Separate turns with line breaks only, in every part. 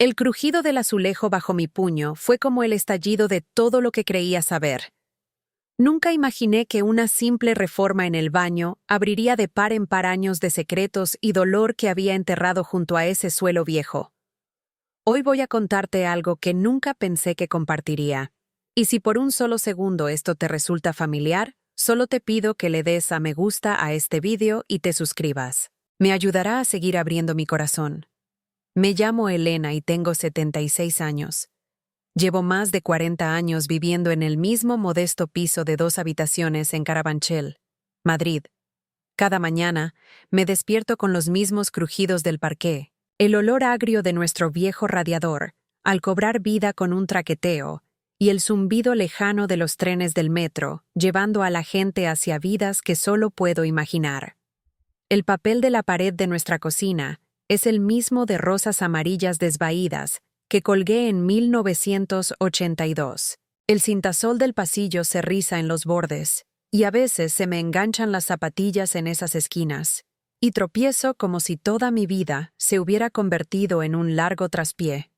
El crujido del azulejo bajo mi puño fue como el estallido de todo lo que creía saber. Nunca imaginé que una simple reforma en el baño abriría de par en par años de secretos y dolor que había enterrado junto a ese suelo viejo. Hoy voy a contarte algo que nunca pensé que compartiría. Y si por un solo segundo esto te resulta familiar, solo te pido que le des a me gusta a este vídeo y te suscribas. Me ayudará a seguir abriendo mi corazón. Me llamo Elena y tengo 76 años. Llevo más de 40 años viviendo en el mismo modesto piso de 2 habitaciones en Carabanchel, Madrid. Cada mañana me despierto con los mismos crujidos del parqué, el olor agrio de nuestro viejo radiador, al cobrar vida con un traqueteo, y el zumbido lejano de los trenes del metro, llevando a la gente hacia vidas que solo puedo imaginar. El papel de la pared de nuestra cocina es el mismo de rosas amarillas desvaídas que colgué en 1982. El cintasol del pasillo se riza en los bordes, y a veces se me enganchan las zapatillas en esas esquinas, y tropiezo como si toda mi vida se hubiera convertido en un largo traspié.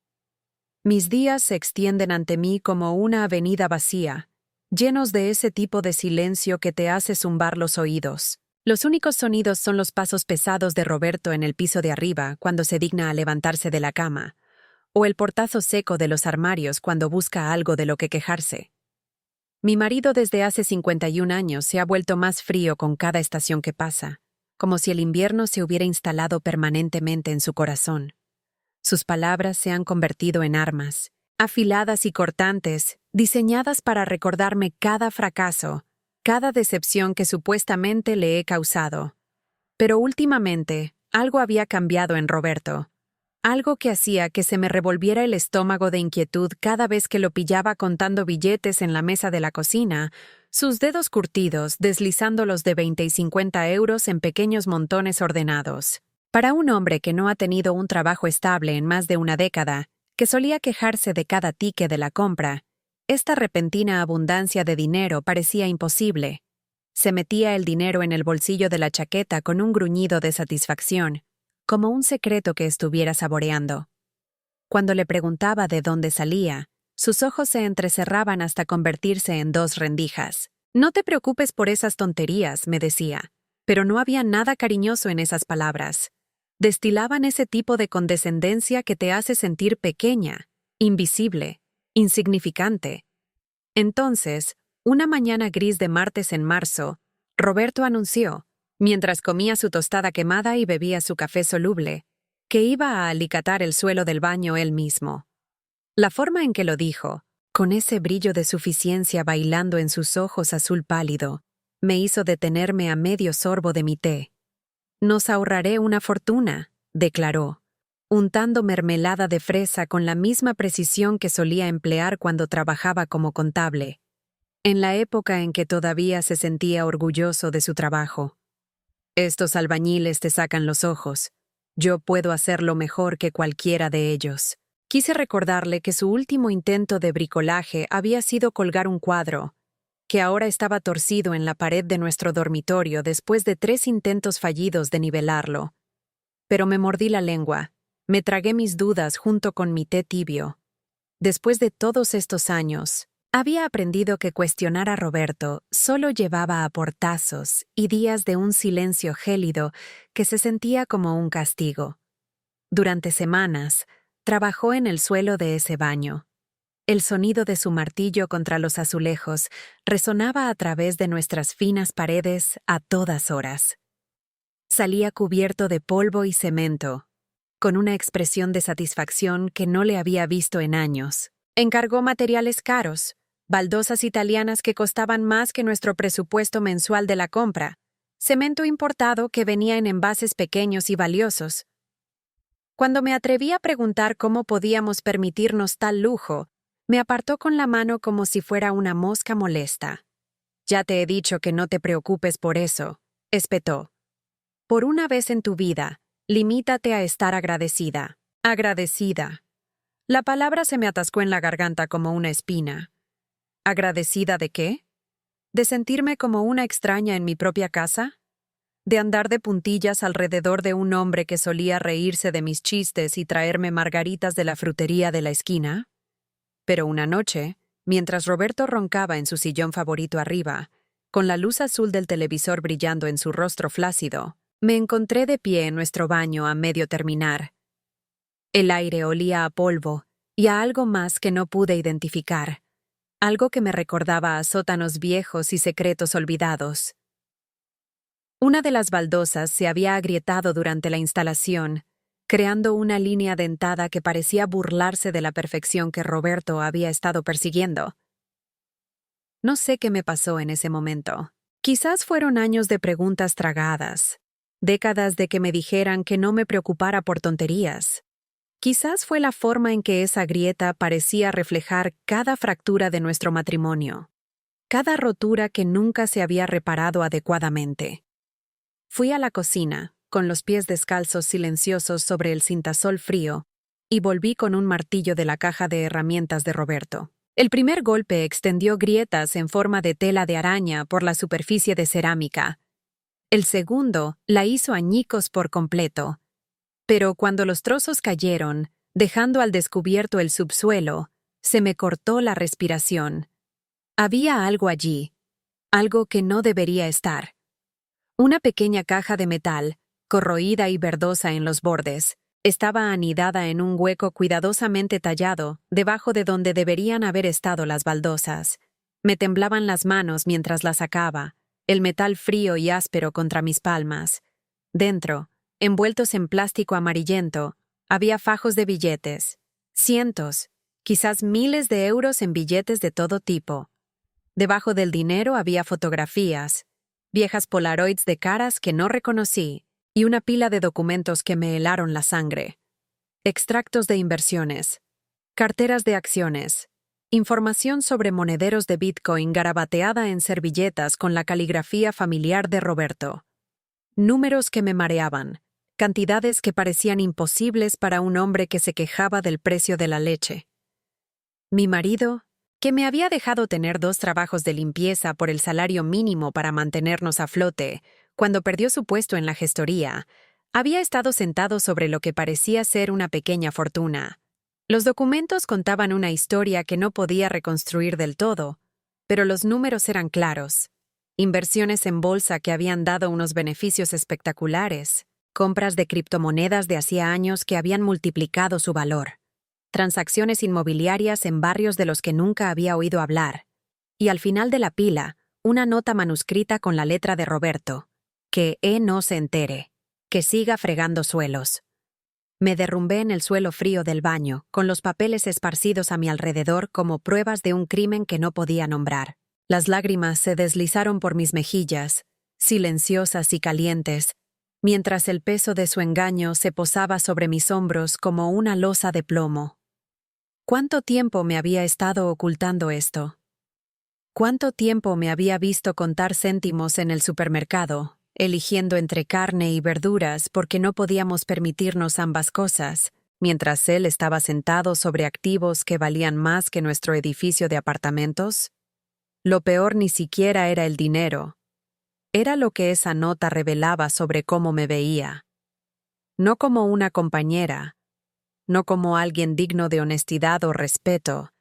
Mis días se extienden ante mí como una avenida vacía, llenos de ese tipo de silencio que te hace zumbar los oídos. Los únicos sonidos son los pasos pesados de Roberto en el piso de arriba cuando se digna a levantarse de la cama, o el portazo seco de los armarios cuando busca algo de lo que quejarse. Mi marido desde hace 51 años se ha vuelto más frío con cada estación que pasa, como si el invierno se hubiera instalado permanentemente en su corazón. Sus palabras se han convertido en armas, afiladas y cortantes, diseñadas para recordarme cada fracaso, cada decepción que supuestamente le he causado. Pero últimamente, algo había cambiado en Roberto. Algo que hacía que se me revolviera el estómago de inquietud cada vez que lo pillaba contando billetes en la mesa de la cocina, sus dedos curtidos deslizándolos de 20 y 50 euros en pequeños montones ordenados. Para un hombre que no ha tenido un trabajo estable en más de una década, que solía quejarse de cada ticket de la compra, esta repentina abundancia de dinero parecía imposible. Se metía el dinero en el bolsillo de la chaqueta con un gruñido de satisfacción, como un secreto que estuviera saboreando. Cuando le preguntaba de dónde salía, sus ojos se entrecerraban hasta convertirse en 2 rendijas. «No te preocupes por esas tonterías», me decía, pero no había nada cariñoso en esas palabras. Destilaban ese tipo de condescendencia que te hace sentir pequeña, invisible, insignificante. Entonces, una mañana gris de martes en marzo, Roberto anunció, mientras comía su tostada quemada y bebía su café soluble, que iba a alicatar el suelo del baño él mismo. La forma en que lo dijo, con ese brillo de suficiencia bailando en sus ojos azul pálido, me hizo detenerme a medio sorbo de mi té. «Nos ahorraré una fortuna», declaró, untando mermelada de fresa con la misma precisión que solía emplear cuando trabajaba como contable, en la época en que todavía se sentía orgulloso de su trabajo. «Estos albañiles te sacan los ojos. Yo puedo hacerlo mejor que cualquiera de ellos». Quise recordarle que su último intento de bricolaje había sido colgar un cuadro, que ahora estaba torcido en la pared de nuestro dormitorio después de 3 intentos fallidos de nivelarlo. Pero me mordí la lengua, me tragué mis dudas junto con mi té tibio. Después de todos estos años, había aprendido que cuestionar a Roberto solo llevaba a portazos y días de un silencio gélido que se sentía como un castigo. Durante semanas, trabajó en el suelo de ese baño. El sonido de su martillo contra los azulejos resonaba a través de nuestras finas paredes a todas horas. Salía cubierto de polvo y cemento, con una expresión de satisfacción que no le había visto en años. Encargó materiales caros, baldosas italianas que costaban más que nuestro presupuesto mensual de la compra, cemento importado que venía en envases pequeños y valiosos. Cuando me atreví a preguntar cómo podíamos permitirnos tal lujo, me apartó con la mano como si fuera una mosca molesta. «Ya te he dicho que no te preocupes por eso», espetó. «Por una vez en tu vida, limítate a estar agradecida». Agradecida. La palabra se me atascó en la garganta como una espina. ¿Agradecida de qué? ¿De sentirme como una extraña en mi propia casa? de andar de puntillas alrededor de un hombre que solía reírse de mis chistes y traerme margaritas de la frutería de la esquina. Pero una noche, mientras Roberto roncaba en su sillón favorito arriba, con la luz azul del televisor brillando en su rostro flácido, me encontré de pie en nuestro baño a medio terminar. El aire olía a polvo y a algo más que no pude identificar, algo que me recordaba a sótanos viejos y secretos olvidados. Una de las baldosas se había agrietado durante la instalación, creando una línea dentada que parecía burlarse de la perfección que Roberto había estado persiguiendo. No sé qué me pasó en ese momento. Quizás fueron años de preguntas tragadas, décadas de que me dijeran que no me preocupara por tonterías. Quizás fue la forma en que esa grieta parecía reflejar cada fractura de nuestro matrimonio, cada rotura que nunca se había reparado adecuadamente. Fui a la cocina, con los pies descalzos silenciosos sobre el cintasol frío, y volví con un martillo de la caja de herramientas de Roberto. El primer golpe extendió grietas en forma de tela de araña por la superficie de cerámica. El segundo la hizo añicos por completo. Pero cuando los trozos cayeron, dejando al descubierto el subsuelo, se me cortó la respiración. Había algo allí, algo que no debería estar. Una pequeña caja de metal, corroída y verdosa en los bordes, estaba anidada en un hueco cuidadosamente tallado, debajo de donde deberían haber estado las baldosas. Me temblaban las manos mientras la sacaba, el metal frío y áspero contra mis palmas. Dentro, envueltos en plástico amarillento, había fajos de billetes, cientos, quizás miles de euros en billetes de todo tipo. Debajo del dinero había fotografías, viejas polaroids de caras que no reconocí y una pila de documentos que me helaron la sangre. Extractos de inversiones, carteras de acciones, información sobre monederos de Bitcoin garabateada en servilletas con la caligrafía familiar de Roberto. Números que me mareaban, cantidades que parecían imposibles para un hombre que se quejaba del precio de la leche. Mi marido, que me había dejado tener 2 trabajos de limpieza por el salario mínimo para mantenernos a flote, cuando perdió su puesto en la gestoría, había estado sentado sobre lo que parecía ser una pequeña fortuna. Los documentos contaban una historia que no podía reconstruir del todo, pero los números eran claros. Inversiones en bolsa que habían dado unos beneficios espectaculares, compras de criptomonedas de hacía años que habían multiplicado su valor, transacciones inmobiliarias en barrios de los que nunca había oído hablar, y al final de la pila, una nota manuscrita con la letra de Roberto: que no se entere, que siga fregando suelos. Me derrumbé en el suelo frío del baño, con los papeles esparcidos a mi alrededor como pruebas de un crimen que no podía nombrar. Las lágrimas se deslizaron por mis mejillas, silenciosas y calientes, mientras el peso de su engaño se posaba sobre mis hombros como una losa de plomo. ¿Cuánto tiempo me había estado ocultando esto? ¿Cuánto tiempo me había visto contar céntimos en el supermercado, eligiendo entre carne y verduras porque no podíamos permitirnos ambas cosas, mientras él estaba sentado sobre activos que valían más que nuestro edificio de apartamentos? Lo peor ni siquiera era el dinero. Era lo que esa nota revelaba sobre cómo me veía. No como una compañera, no como alguien digno de honestidad o respeto,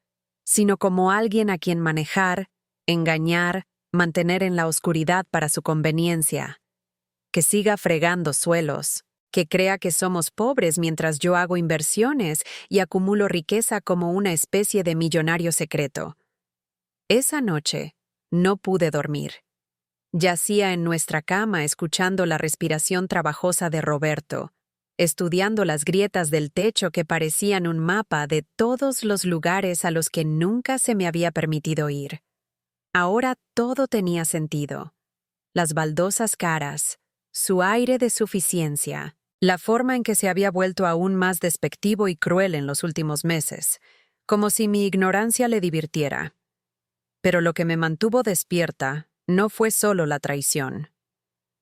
sino como alguien a quien manejar, engañar, mantener en la oscuridad para su conveniencia. Que siga fregando suelos, que crea que somos pobres mientras yo hago inversiones y acumulo riqueza como una especie de millonario secreto. Esa noche no pude dormir. Yacía en nuestra cama escuchando la respiración trabajosa de Roberto, estudiando las grietas del techo que parecían un mapa de todos los lugares a los que nunca se me había permitido ir. Ahora todo tenía sentido. Las baldosas caras, su aire de suficiencia, la forma en que se había vuelto aún más despectivo y cruel en los últimos meses, como si mi ignorancia le divirtiera. Pero lo que me mantuvo despierta no fue solo la traición.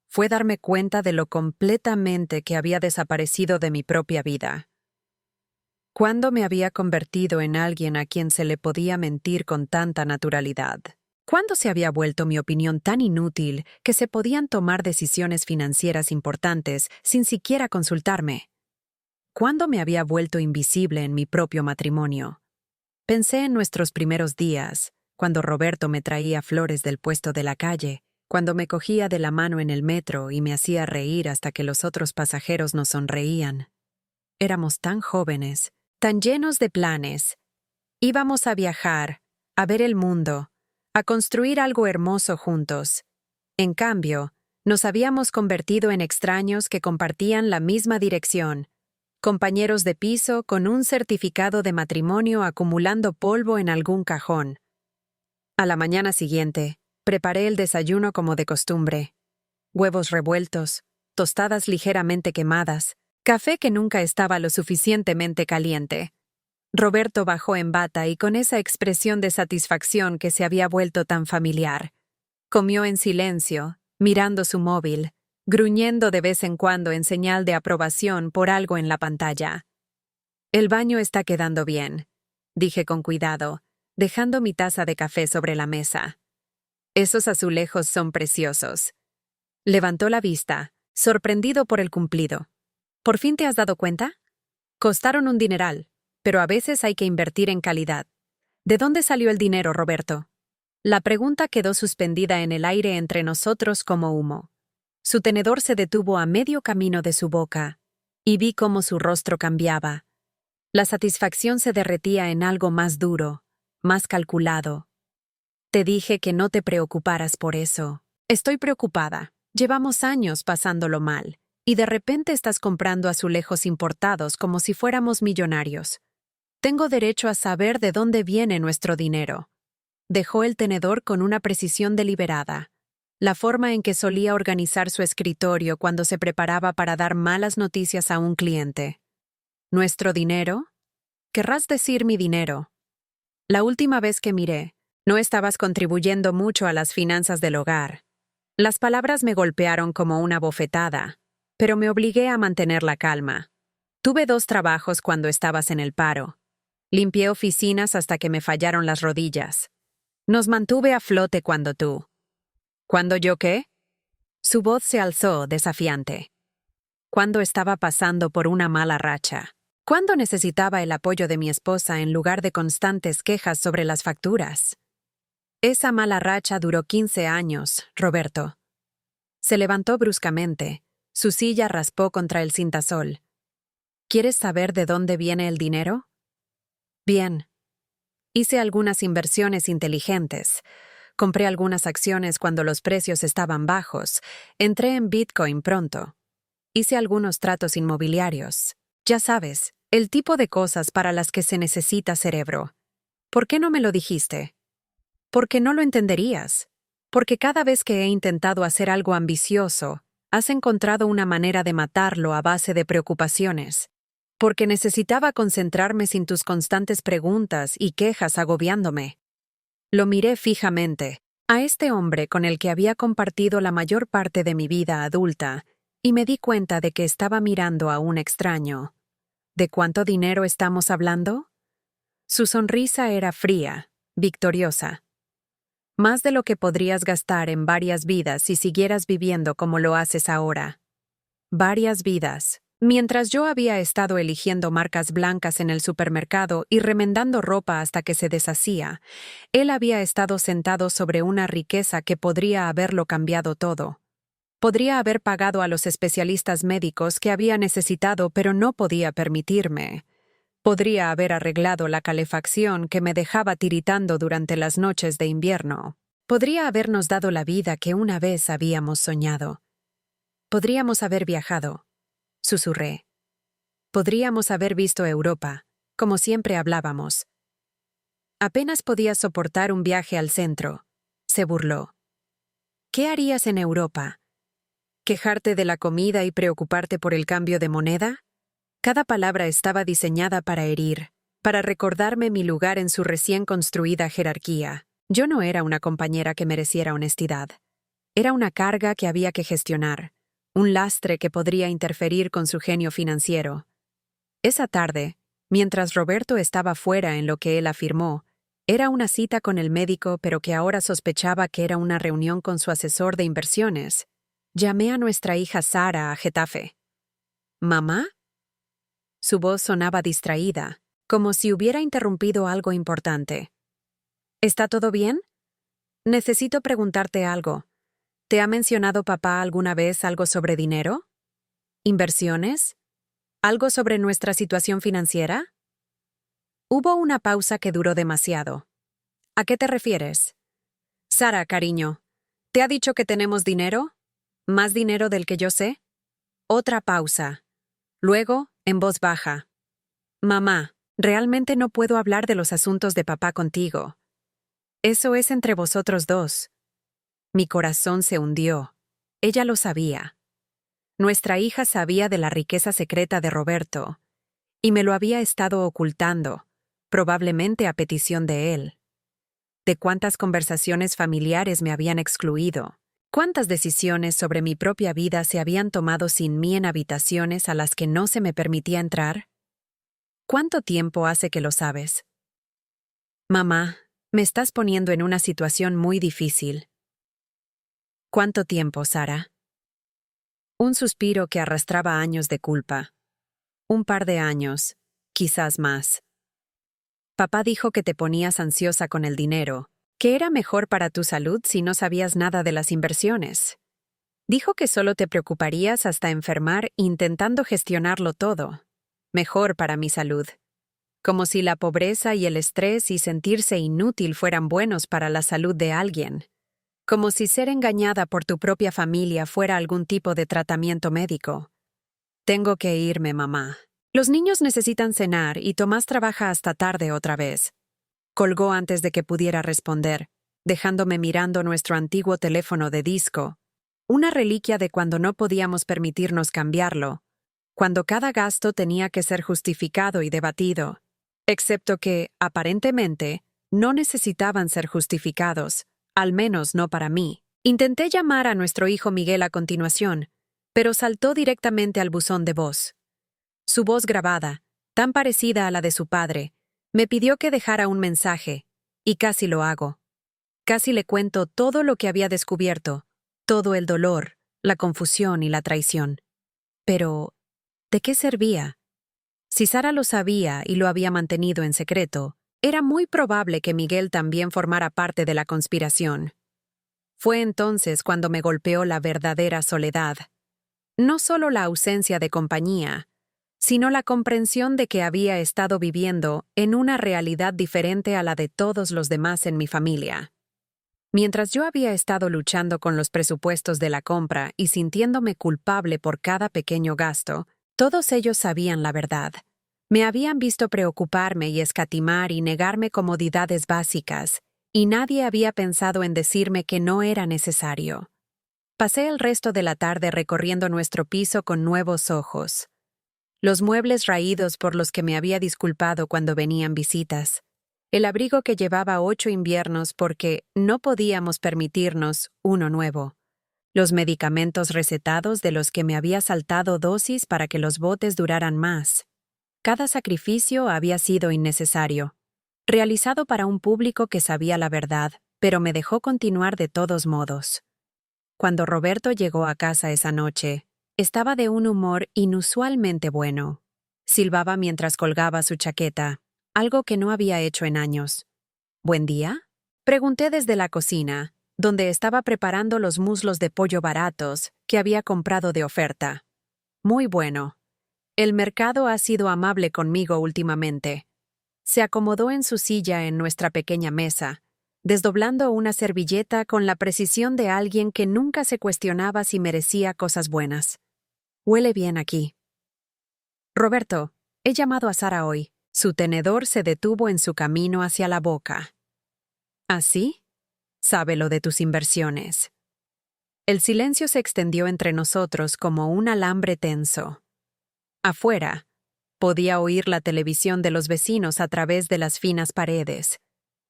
Fue darme cuenta de lo completamente que había desaparecido de mi propia vida. ¿Cuándo me había convertido en alguien a quien se le podía mentir con tanta naturalidad? ¿Cuándo se había vuelto mi opinión tan inútil que se podían tomar decisiones financieras importantes sin siquiera consultarme? ¿Cuándo me había vuelto invisible en mi propio matrimonio? Pensé en nuestros primeros días, cuando Roberto me traía flores del puesto de la calle, cuando me cogía de la mano en el metro y me hacía reír hasta que los otros pasajeros nos sonreían. Éramos tan jóvenes, tan llenos de planes. Íbamos a viajar, a ver el mundo, a construir algo hermoso juntos. En cambio, nos habíamos convertido en extraños que compartían la misma dirección, compañeros de piso con un certificado de matrimonio acumulando polvo en algún cajón. A la mañana siguiente, preparé el desayuno como de costumbre. Huevos revueltos, tostadas ligeramente quemadas, café que nunca estaba lo suficientemente caliente. Roberto bajó en bata y con esa expresión de satisfacción que se había vuelto tan familiar. Comió en silencio, mirando su móvil, gruñendo de vez en cuando en señal de aprobación por algo en la pantalla. «El baño está quedando bien», dije con cuidado, dejando mi taza de café sobre la mesa. «Esos azulejos son preciosos». Levantó la vista, sorprendido por el cumplido. «¿Por fin te has dado cuenta? Costaron un dineral, pero a veces hay que invertir en calidad. ¿De dónde salió el dinero, Roberto?» La pregunta quedó suspendida en el aire entre nosotros como humo. Su tenedor se detuvo a medio camino de su boca, y vi cómo su rostro cambiaba. La satisfacción se derretía en algo más duro, más calculado. «Te dije que no te preocuparas por eso». «Estoy preocupada. Llevamos años pasándolo mal, y de repente estás comprando azulejos importados como si fuéramos millonarios. Tengo derecho a saber de dónde viene nuestro dinero». Dejó el tenedor con una precisión deliberada, la forma en que solía organizar su escritorio cuando se preparaba para dar malas noticias a un cliente. «¿Nuestro dinero? Querrás decir mi dinero. La última vez que miré, no estabas contribuyendo mucho a las finanzas del hogar». Las palabras me golpearon como una bofetada, pero me obligué a mantener la calma. «Tuve 2 trabajos cuando estabas en el paro. Limpié oficinas hasta que me fallaron las rodillas. Nos mantuve a flote cuando tú». «¿Cuándo yo qué?» Su voz se alzó, desafiante. «Cuando estaba pasando por una mala racha. Cuando necesitaba el apoyo de mi esposa en lugar de constantes quejas sobre las facturas». «Esa mala racha duró 15 años, Roberto». Se levantó bruscamente. Su silla raspó contra el cintasol. «¿Quieres saber de dónde viene el dinero? Bien. Hice algunas inversiones inteligentes. Compré algunas acciones cuando los precios estaban bajos. Entré en Bitcoin pronto. Hice algunos tratos inmobiliarios. Ya sabes, el tipo de cosas para las que se necesita cerebro. ¿Por qué no me lo dijiste? Porque no lo entenderías. Porque cada vez que he intentado hacer algo ambicioso, has encontrado una manera de matarlo a base de preocupaciones. Porque necesitaba concentrarme sin tus constantes preguntas y quejas agobiándome. Lo miré fijamente, a este hombre con el que había compartido la mayor parte de mi vida adulta, y me di cuenta de que estaba mirando a un extraño. ¿De cuánto dinero estamos hablando? Su sonrisa era fría, victoriosa. «Más de lo que podrías gastar en varias vidas si siguieras viviendo como lo haces ahora». Varias vidas. Mientras yo había estado eligiendo marcas blancas en el supermercado y remendando ropa hasta que se deshacía, él había estado sentado sobre una riqueza que podría haberlo cambiado todo. Podría haber pagado a los especialistas médicos que había necesitado pero no podía permitirme. Podría haber arreglado la calefacción que me dejaba tiritando durante las noches de invierno. Podría habernos dado la vida que una vez habíamos soñado. Podríamos haber viajado. Susurré. Podríamos haber visto Europa, como siempre hablábamos. Apenas podía soportar un viaje al centro. Se burló. ¿Qué harías en Europa? ¿Quejarte de la comida y preocuparte por el cambio de moneda? Cada palabra estaba diseñada para herir, para recordarme mi lugar en su recién construida jerarquía. Yo no era una compañera que mereciera honestidad. Era una carga que había que gestionar. Un lastre que podría interferir con su genio financiero. Esa tarde, mientras Roberto estaba fuera en lo que él afirmó, Era una cita con el médico, pero que ahora sospechaba que era una reunión con su asesor de inversiones. Llamé a nuestra hija Sara a Getafe. ¿Mamá? Su voz sonaba distraída, como si hubiera interrumpido algo importante. ¿Está todo bien? Necesito preguntarte algo. ¿Te ha mencionado papá alguna vez algo sobre dinero? ¿Inversiones? ¿Algo sobre nuestra situación financiera? Hubo una pausa que duró demasiado. ¿A qué te refieres? Sara, cariño, ¿te ha dicho que tenemos dinero? ¿Más dinero del que yo sé? Otra pausa. Luego, en voz baja. Mamá, realmente no puedo hablar de los asuntos de papá contigo. Eso es entre vosotros dos. Mi corazón se hundió. Ella lo sabía. Nuestra hija sabía de la riqueza secreta de Roberto, y me lo había estado ocultando, probablemente a petición de él. De cuántas conversaciones familiares me habían excluido, cuántas decisiones sobre mi propia vida se habían tomado sin mí en habitaciones a las que no se me permitía entrar. ¿Cuánto tiempo hace que lo sabes? Mamá, me estás poniendo en una situación muy difícil. ¿Cuánto tiempo, Sara? Un suspiro que arrastraba años de culpa. Un par de años, quizás más. Papá dijo que te ponías ansiosa con el dinero, que era mejor para tu salud si no sabías nada de las inversiones. Dijo que solo te preocuparías hasta enfermar intentando gestionarlo todo. Mejor para mi salud. Como si la pobreza y el estrés y sentirse inútil fueran buenos para la salud de alguien. Como si ser engañada por tu propia familia fuera algún tipo de tratamiento médico. Tengo que irme, mamá. Los niños necesitan cenar y Tomás trabaja hasta tarde otra vez. Colgó antes de que pudiera responder, dejándome mirando nuestro antiguo teléfono de disco, una reliquia de cuando no podíamos permitirnos cambiarlo, cuando cada gasto tenía que ser justificado y debatido, excepto que, aparentemente, no necesitaban ser justificados, al menos no para mí. Intenté llamar a nuestro hijo Miguel a continuación, pero saltó directamente al buzón de voz. Su voz grabada, tan parecida a la de su padre, me pidió que dejara un mensaje, y casi lo hago. Casi le cuento todo lo que había descubierto, todo el dolor, la confusión y la traición. Pero, ¿de qué servía? Si Sara lo sabía y lo había mantenido en secreto, era muy probable que Miguel también formara parte de la conspiración. Fue entonces cuando me golpeó la verdadera soledad. No solo la ausencia de compañía, sino la comprensión de que había estado viviendo en una realidad diferente a la de todos los demás en mi familia. Mientras yo había estado luchando con los presupuestos de la compra y sintiéndome culpable por cada pequeño gasto, todos ellos sabían la verdad. Me habían visto preocuparme y escatimar y negarme comodidades básicas, y nadie había pensado en decirme que no era necesario. Pasé el resto de la tarde recorriendo nuestro piso con nuevos ojos. Los muebles raídos por los que me había disculpado cuando venían visitas. El abrigo que llevaba 8 inviernos porque no podíamos permitirnos uno nuevo. Los medicamentos recetados de los que me había saltado dosis para que los botes duraran más. Cada sacrificio había sido innecesario, realizado para un público que sabía la verdad, pero me dejó continuar de todos modos. Cuando Roberto llegó a casa esa noche, estaba de un humor inusualmente bueno. Silbaba mientras colgaba su chaqueta, algo que no había hecho en años. ¿Buen día? Pregunté desde la cocina, donde estaba preparando los muslos de pollo baratos que había comprado de oferta. Muy bueno. El mercado ha sido amable conmigo últimamente. Se acomodó en su silla en nuestra pequeña mesa, desdoblando una servilleta con la precisión de alguien que nunca se cuestionaba si merecía cosas buenas. Huele bien aquí. Roberto, he llamado a Sara hoy. Su tenedor se detuvo en su camino hacia la boca. ¿Así? Sabe lo de tus inversiones. El silencio se extendió entre nosotros como un alambre tenso. Afuera, podía oír la televisión de los vecinos a través de las finas paredes,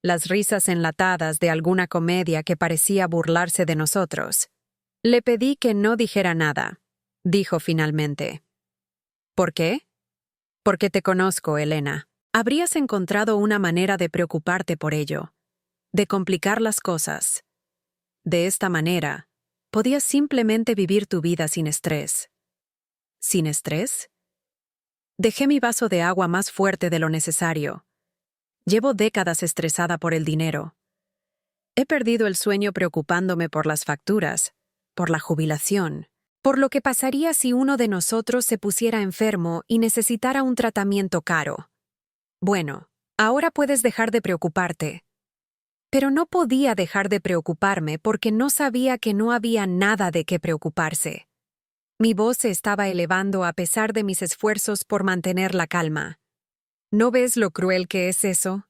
las risas enlatadas de alguna comedia que parecía burlarse de nosotros. Le pedí que no dijera nada, dijo finalmente. ¿Por qué? Porque te conozco, Elena. Habrías encontrado una manera de preocuparte por ello, de complicar las cosas. De esta manera, podías simplemente vivir tu vida sin estrés. ¿Sin estrés? Dejé mi vaso de agua más fuerte de lo necesario. Llevo décadas estresada por el dinero. He perdido el sueño preocupándome por las facturas, por la jubilación, por lo que pasaría si uno de nosotros se pusiera enfermo y necesitara un tratamiento caro. Bueno, ahora puedes dejar de preocuparte. Pero no podía dejar de preocuparme porque no sabía que no había nada de qué preocuparse. Mi voz se estaba elevando a pesar de mis esfuerzos por mantener la calma. ¿No ves lo cruel que es eso?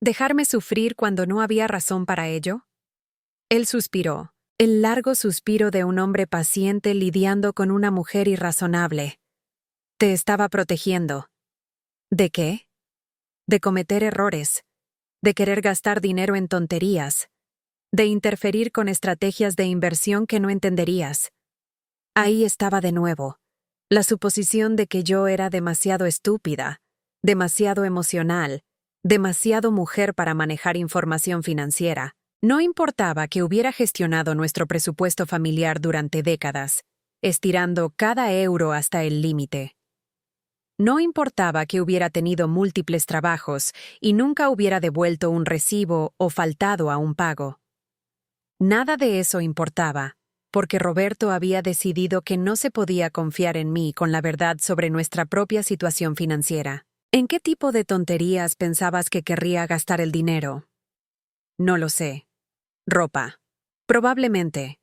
¿Dejarme sufrir cuando no había razón para ello? Él suspiró, el largo suspiro de un hombre paciente lidiando con una mujer irrazonable. Te estaba protegiendo. ¿De qué? De cometer errores, de querer gastar dinero en tonterías, de interferir con estrategias de inversión que no entenderías. Ahí estaba de nuevo, la suposición de que yo era demasiado estúpida, demasiado emocional, demasiado mujer para manejar información financiera. No importaba que hubiera gestionado nuestro presupuesto familiar durante décadas, estirando cada euro hasta el límite. No importaba que hubiera tenido múltiples trabajos y nunca hubiera devuelto un recibo o faltado a un pago. Nada de eso importaba, porque Roberto había decidido que no se podía confiar en mí con la verdad sobre nuestra propia situación financiera. ¿En qué tipo de tonterías pensabas que querría gastar el dinero? No lo sé. Ropa. Probablemente.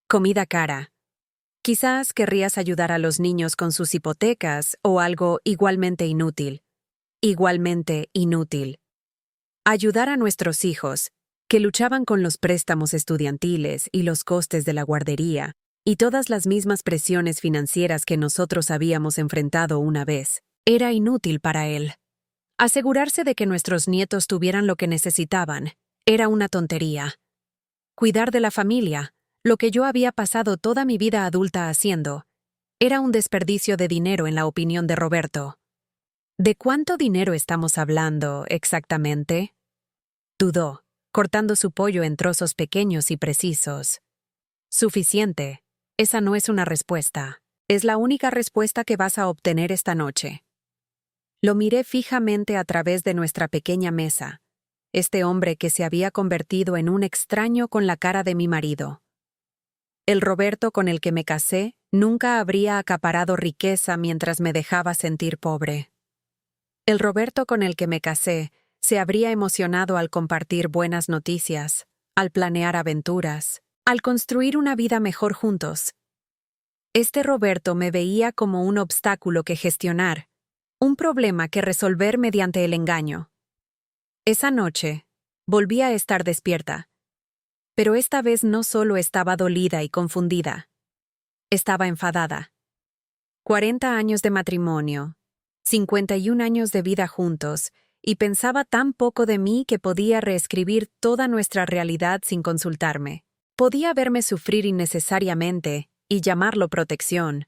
Comida cara. Quizás querrías ayudar a los niños con sus hipotecas o algo igualmente inútil. Igualmente inútil. Ayudar a nuestros hijos, que luchaban con los préstamos estudiantiles y los costes de la guardería, y todas las mismas presiones financieras que nosotros habíamos enfrentado una vez, era inútil para él. Asegurarse de que nuestros nietos tuvieran lo que necesitaban era una tontería. Cuidar de la familia, lo que yo había pasado toda mi vida adulta haciendo, era un desperdicio de dinero en la opinión de Roberto. ¿De cuánto dinero estamos hablando exactamente? Dudó, cortando su pollo en trozos pequeños y precisos. Suficiente. Esa no es una respuesta. Es la única respuesta que vas a obtener esta noche. Lo miré fijamente a través de nuestra pequeña mesa. Este hombre que se había convertido en un extraño con la cara de mi marido. El Roberto con el que me casé nunca habría acaparado riqueza mientras me dejaba sentir pobre. El Roberto con el que me casé se habría emocionado al compartir buenas noticias, al planear aventuras, al construir una vida mejor juntos. Este Roberto me veía como un obstáculo que gestionar, un problema que resolver mediante el engaño. Esa noche, volví a estar despierta. Pero esta vez no solo estaba dolida y confundida. Estaba enfadada. 40 años de matrimonio, 51 años de vida juntos, y pensaba tan poco de mí que podía reescribir toda nuestra realidad sin consultarme. Podía verme sufrir innecesariamente y llamarlo protección.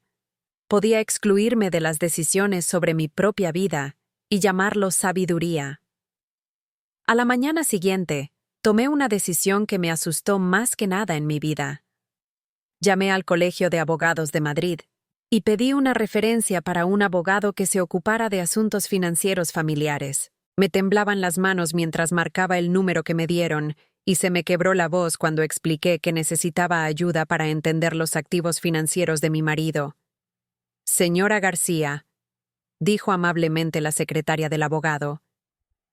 Podía excluirme de las decisiones sobre mi propia vida y llamarlo sabiduría. A la mañana siguiente, tomé una decisión que me asustó más que nada en mi vida. Llamé al Colegio de Abogados de Madrid y pedí una referencia para un abogado que se ocupara de asuntos financieros familiares. Me temblaban las manos mientras marcaba el número que me dieron y se me quebró la voz cuando expliqué que necesitaba ayuda para entender los activos financieros de mi marido. Señora García, dijo amablemente la secretaria del abogado,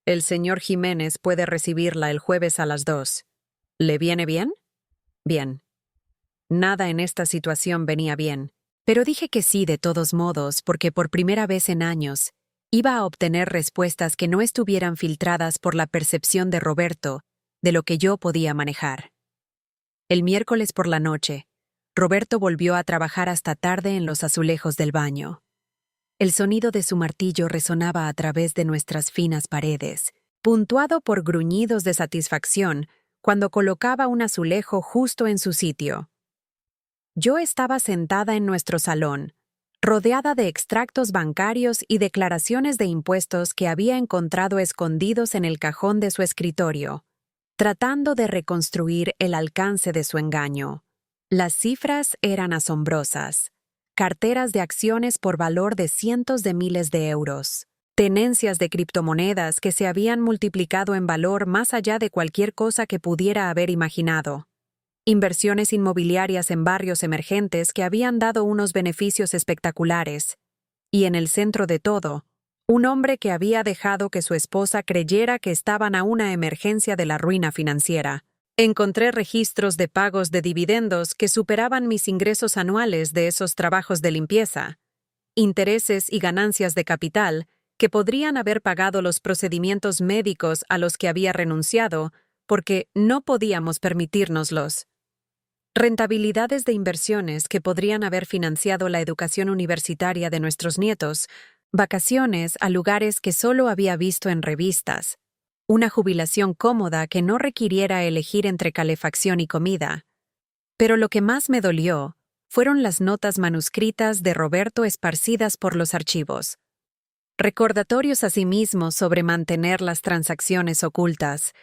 el señor Jiménez puede recibirla el jueves a las 2. ¿Le viene bien? Bien. Nada en esta situación venía bien, pero dije que sí de todos modos porque por primera vez en años iba a obtener respuestas que no estuvieran filtradas por la percepción de Roberto de lo que yo podía manejar. El miércoles por la noche, Roberto volvió a trabajar hasta tarde en los azulejos del baño. El sonido de su martillo resonaba a través de nuestras finas paredes, puntuado por gruñidos de satisfacción cuando colocaba un azulejo justo en su sitio. Yo estaba sentada en nuestro salón, rodeada de extractos bancarios y declaraciones de impuestos que había encontrado escondidos en el cajón de su escritorio, tratando de reconstruir el alcance de su engaño. Las cifras eran asombrosas. Carteras de acciones por valor de cientos de miles de euros. Tenencias de criptomonedas que se habían multiplicado en valor más allá de cualquier cosa que pudiera haber imaginado. Inversiones inmobiliarias en barrios emergentes que habían dado unos beneficios espectaculares. Y en el centro de todo, un hombre que había dejado que su esposa creyera que estaban a una emergencia de la ruina financiera. Encontré registros de pagos de dividendos que superaban mis ingresos anuales de esos trabajos de limpieza, intereses y ganancias de capital que podrían haber pagado los procedimientos médicos a los que había renunciado porque no podíamos permitírnoslos. Rentabilidades de inversiones que podrían haber financiado la educación universitaria de nuestros nietos, vacaciones a lugares que solo había visto en revistas, una jubilación cómoda que no requiriera elegir entre calefacción y comida. Pero lo que más me dolió fueron las notas manuscritas de Roberto esparcidas por los archivos. Recordatorios a sí mismo sobre mantener las transacciones ocultas,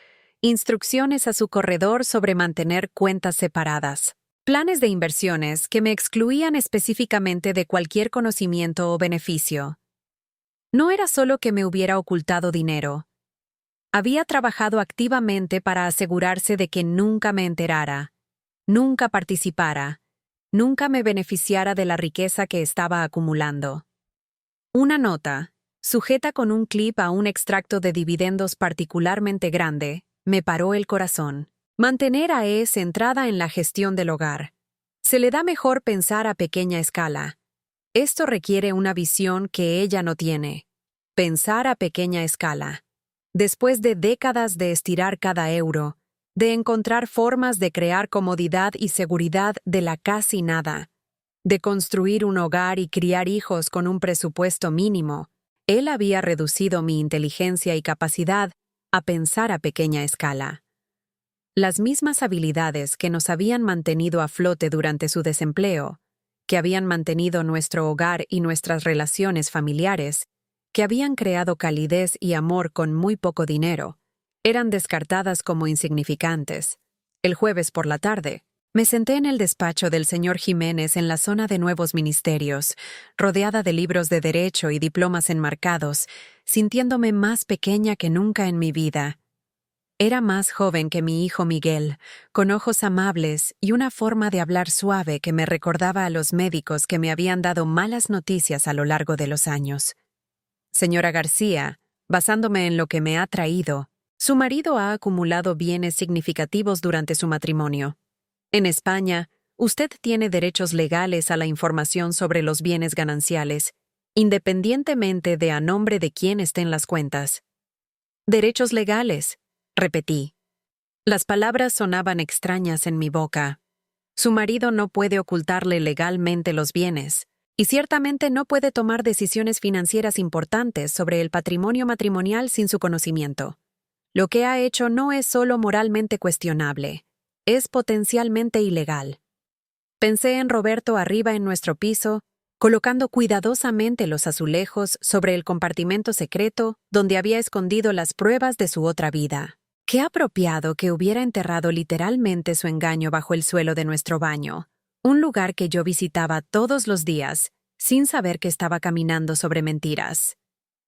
instrucciones a su corredor sobre mantener cuentas separadas, planes de inversiones que me excluían específicamente de cualquier conocimiento o beneficio. No era solo que me hubiera ocultado dinero. Había trabajado activamente para asegurarse de que nunca me enterara, nunca participara, nunca me beneficiara de la riqueza que estaba acumulando. Una nota, sujeta con un clip a un extracto de dividendos particularmente grande, me paró el corazón. Mantener a E centrada en la gestión del hogar. Se le da mejor pensar a pequeña escala. Esto requiere una visión que ella no tiene. Pensar a pequeña escala. Después de décadas de estirar cada euro, de encontrar formas de crear comodidad y seguridad de la casi nada, de construir un hogar y criar hijos con un presupuesto mínimo, él había reducido mi inteligencia y capacidad a pensar a pequeña escala. Las mismas habilidades que nos habían mantenido a flote durante su desempleo, que habían mantenido nuestro hogar y nuestras relaciones familiares, que habían creado calidez y amor con muy poco dinero, eran descartadas como insignificantes. El jueves por la tarde, me senté en el despacho del señor Jiménez en la zona de nuevos ministerios, rodeada de libros de derecho y diplomas enmarcados, sintiéndome más pequeña que nunca en mi vida. Era más joven que mi hijo Miguel, con ojos amables y una forma de hablar suave que me recordaba a los médicos que me habían dado malas noticias a lo largo de los años. Señora García, basándome en lo que me ha traído, su marido ha acumulado bienes significativos durante su matrimonio. En España, usted tiene derechos legales a la información sobre los bienes gananciales, independientemente de a nombre de quién estén las cuentas. Derechos legales, repetí. Las palabras sonaban extrañas en mi boca. Su marido no puede ocultarle legalmente los bienes, y ciertamente no puede tomar decisiones financieras importantes sobre el patrimonio matrimonial sin su conocimiento. Lo que ha hecho no es solo moralmente cuestionable, es potencialmente ilegal. Pensé en Roberto arriba en nuestro piso, colocando cuidadosamente los azulejos sobre el compartimento secreto donde había escondido las pruebas de su otra vida. Qué apropiado que hubiera enterrado literalmente su engaño bajo el suelo de nuestro baño, un lugar que yo visitaba todos los días, sin saber que estaba caminando sobre mentiras.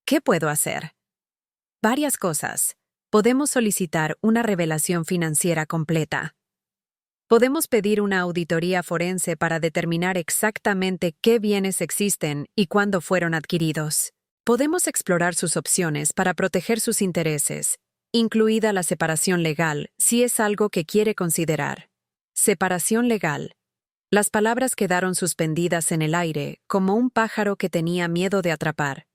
¿Qué puedo hacer? Varias cosas. Podemos solicitar una revelación financiera completa. Podemos pedir una auditoría forense para determinar exactamente qué bienes existen y cuándo fueron adquiridos. Podemos explorar sus opciones para proteger sus intereses, incluida la separación legal, si es algo que quiere considerar. Separación legal. Las palabras quedaron suspendidas en el aire, como un pájaro que tenía miedo de atrapar.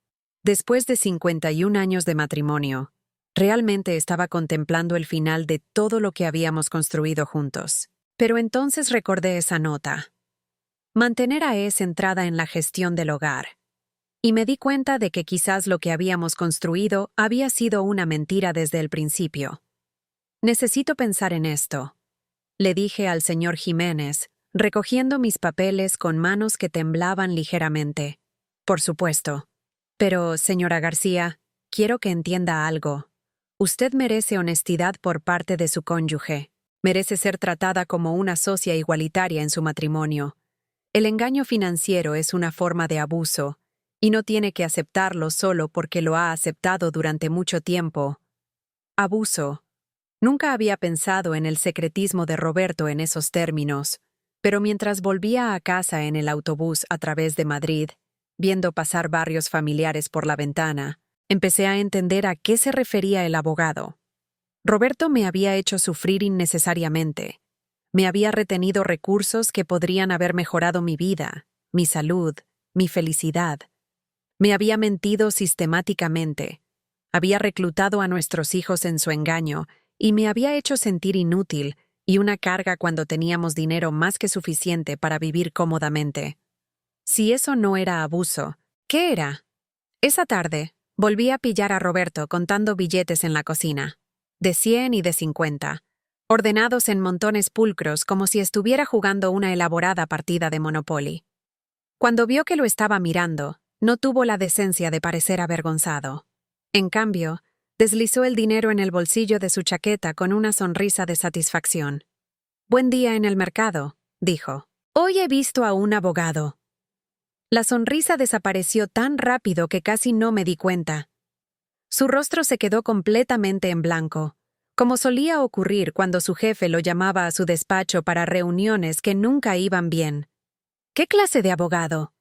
Después de 51 años de matrimonio, realmente estaba contemplando el final de todo lo que habíamos construido juntos. Pero entonces recordé esa nota. Mantener a E centrada en la gestión del hogar. Y me di cuenta de que quizás lo que habíamos construido había sido una mentira desde el principio. Necesito pensar en esto, le dije al señor Jiménez, recogiendo mis papeles con manos que temblaban ligeramente. Por supuesto. Pero, señora García, quiero que entienda algo. Usted merece honestidad por parte de su cónyuge. Merece ser tratada como una socia igualitaria en su matrimonio. El engaño financiero es una forma de abuso, y no tiene que aceptarlo solo porque lo ha aceptado durante mucho tiempo. Abuso. Nunca había pensado en el secretismo de Roberto en esos términos, pero mientras volvía a casa en el autobús a través de Madrid, viendo pasar barrios familiares por la ventana, empecé a entender a qué se refería el abogado. Roberto me había hecho sufrir innecesariamente. Me había retenido recursos que podrían haber mejorado mi vida, mi salud, mi felicidad. Me había mentido sistemáticamente. Había reclutado a nuestros hijos en su engaño y me había hecho sentir inútil y una carga cuando teníamos dinero más que suficiente para vivir cómodamente. Si eso no era abuso, ¿qué era? Esa tarde, volví a pillar a Roberto contando billetes en la cocina, de 100 y de 50, ordenados en montones pulcros como si estuviera jugando una elaborada partida de Monopoly. Cuando vio que lo estaba mirando, no tuvo la decencia de parecer avergonzado. En cambio, deslizó el dinero en el bolsillo de su chaqueta con una sonrisa de satisfacción. «Buen día en el mercado», dijo. «Hoy he visto a un abogado». La sonrisa desapareció tan rápido que casi no me di cuenta. Su rostro se quedó completamente en blanco, como solía ocurrir cuando su jefe lo llamaba a su despacho para reuniones que nunca iban bien. ¿Qué clase de abogado?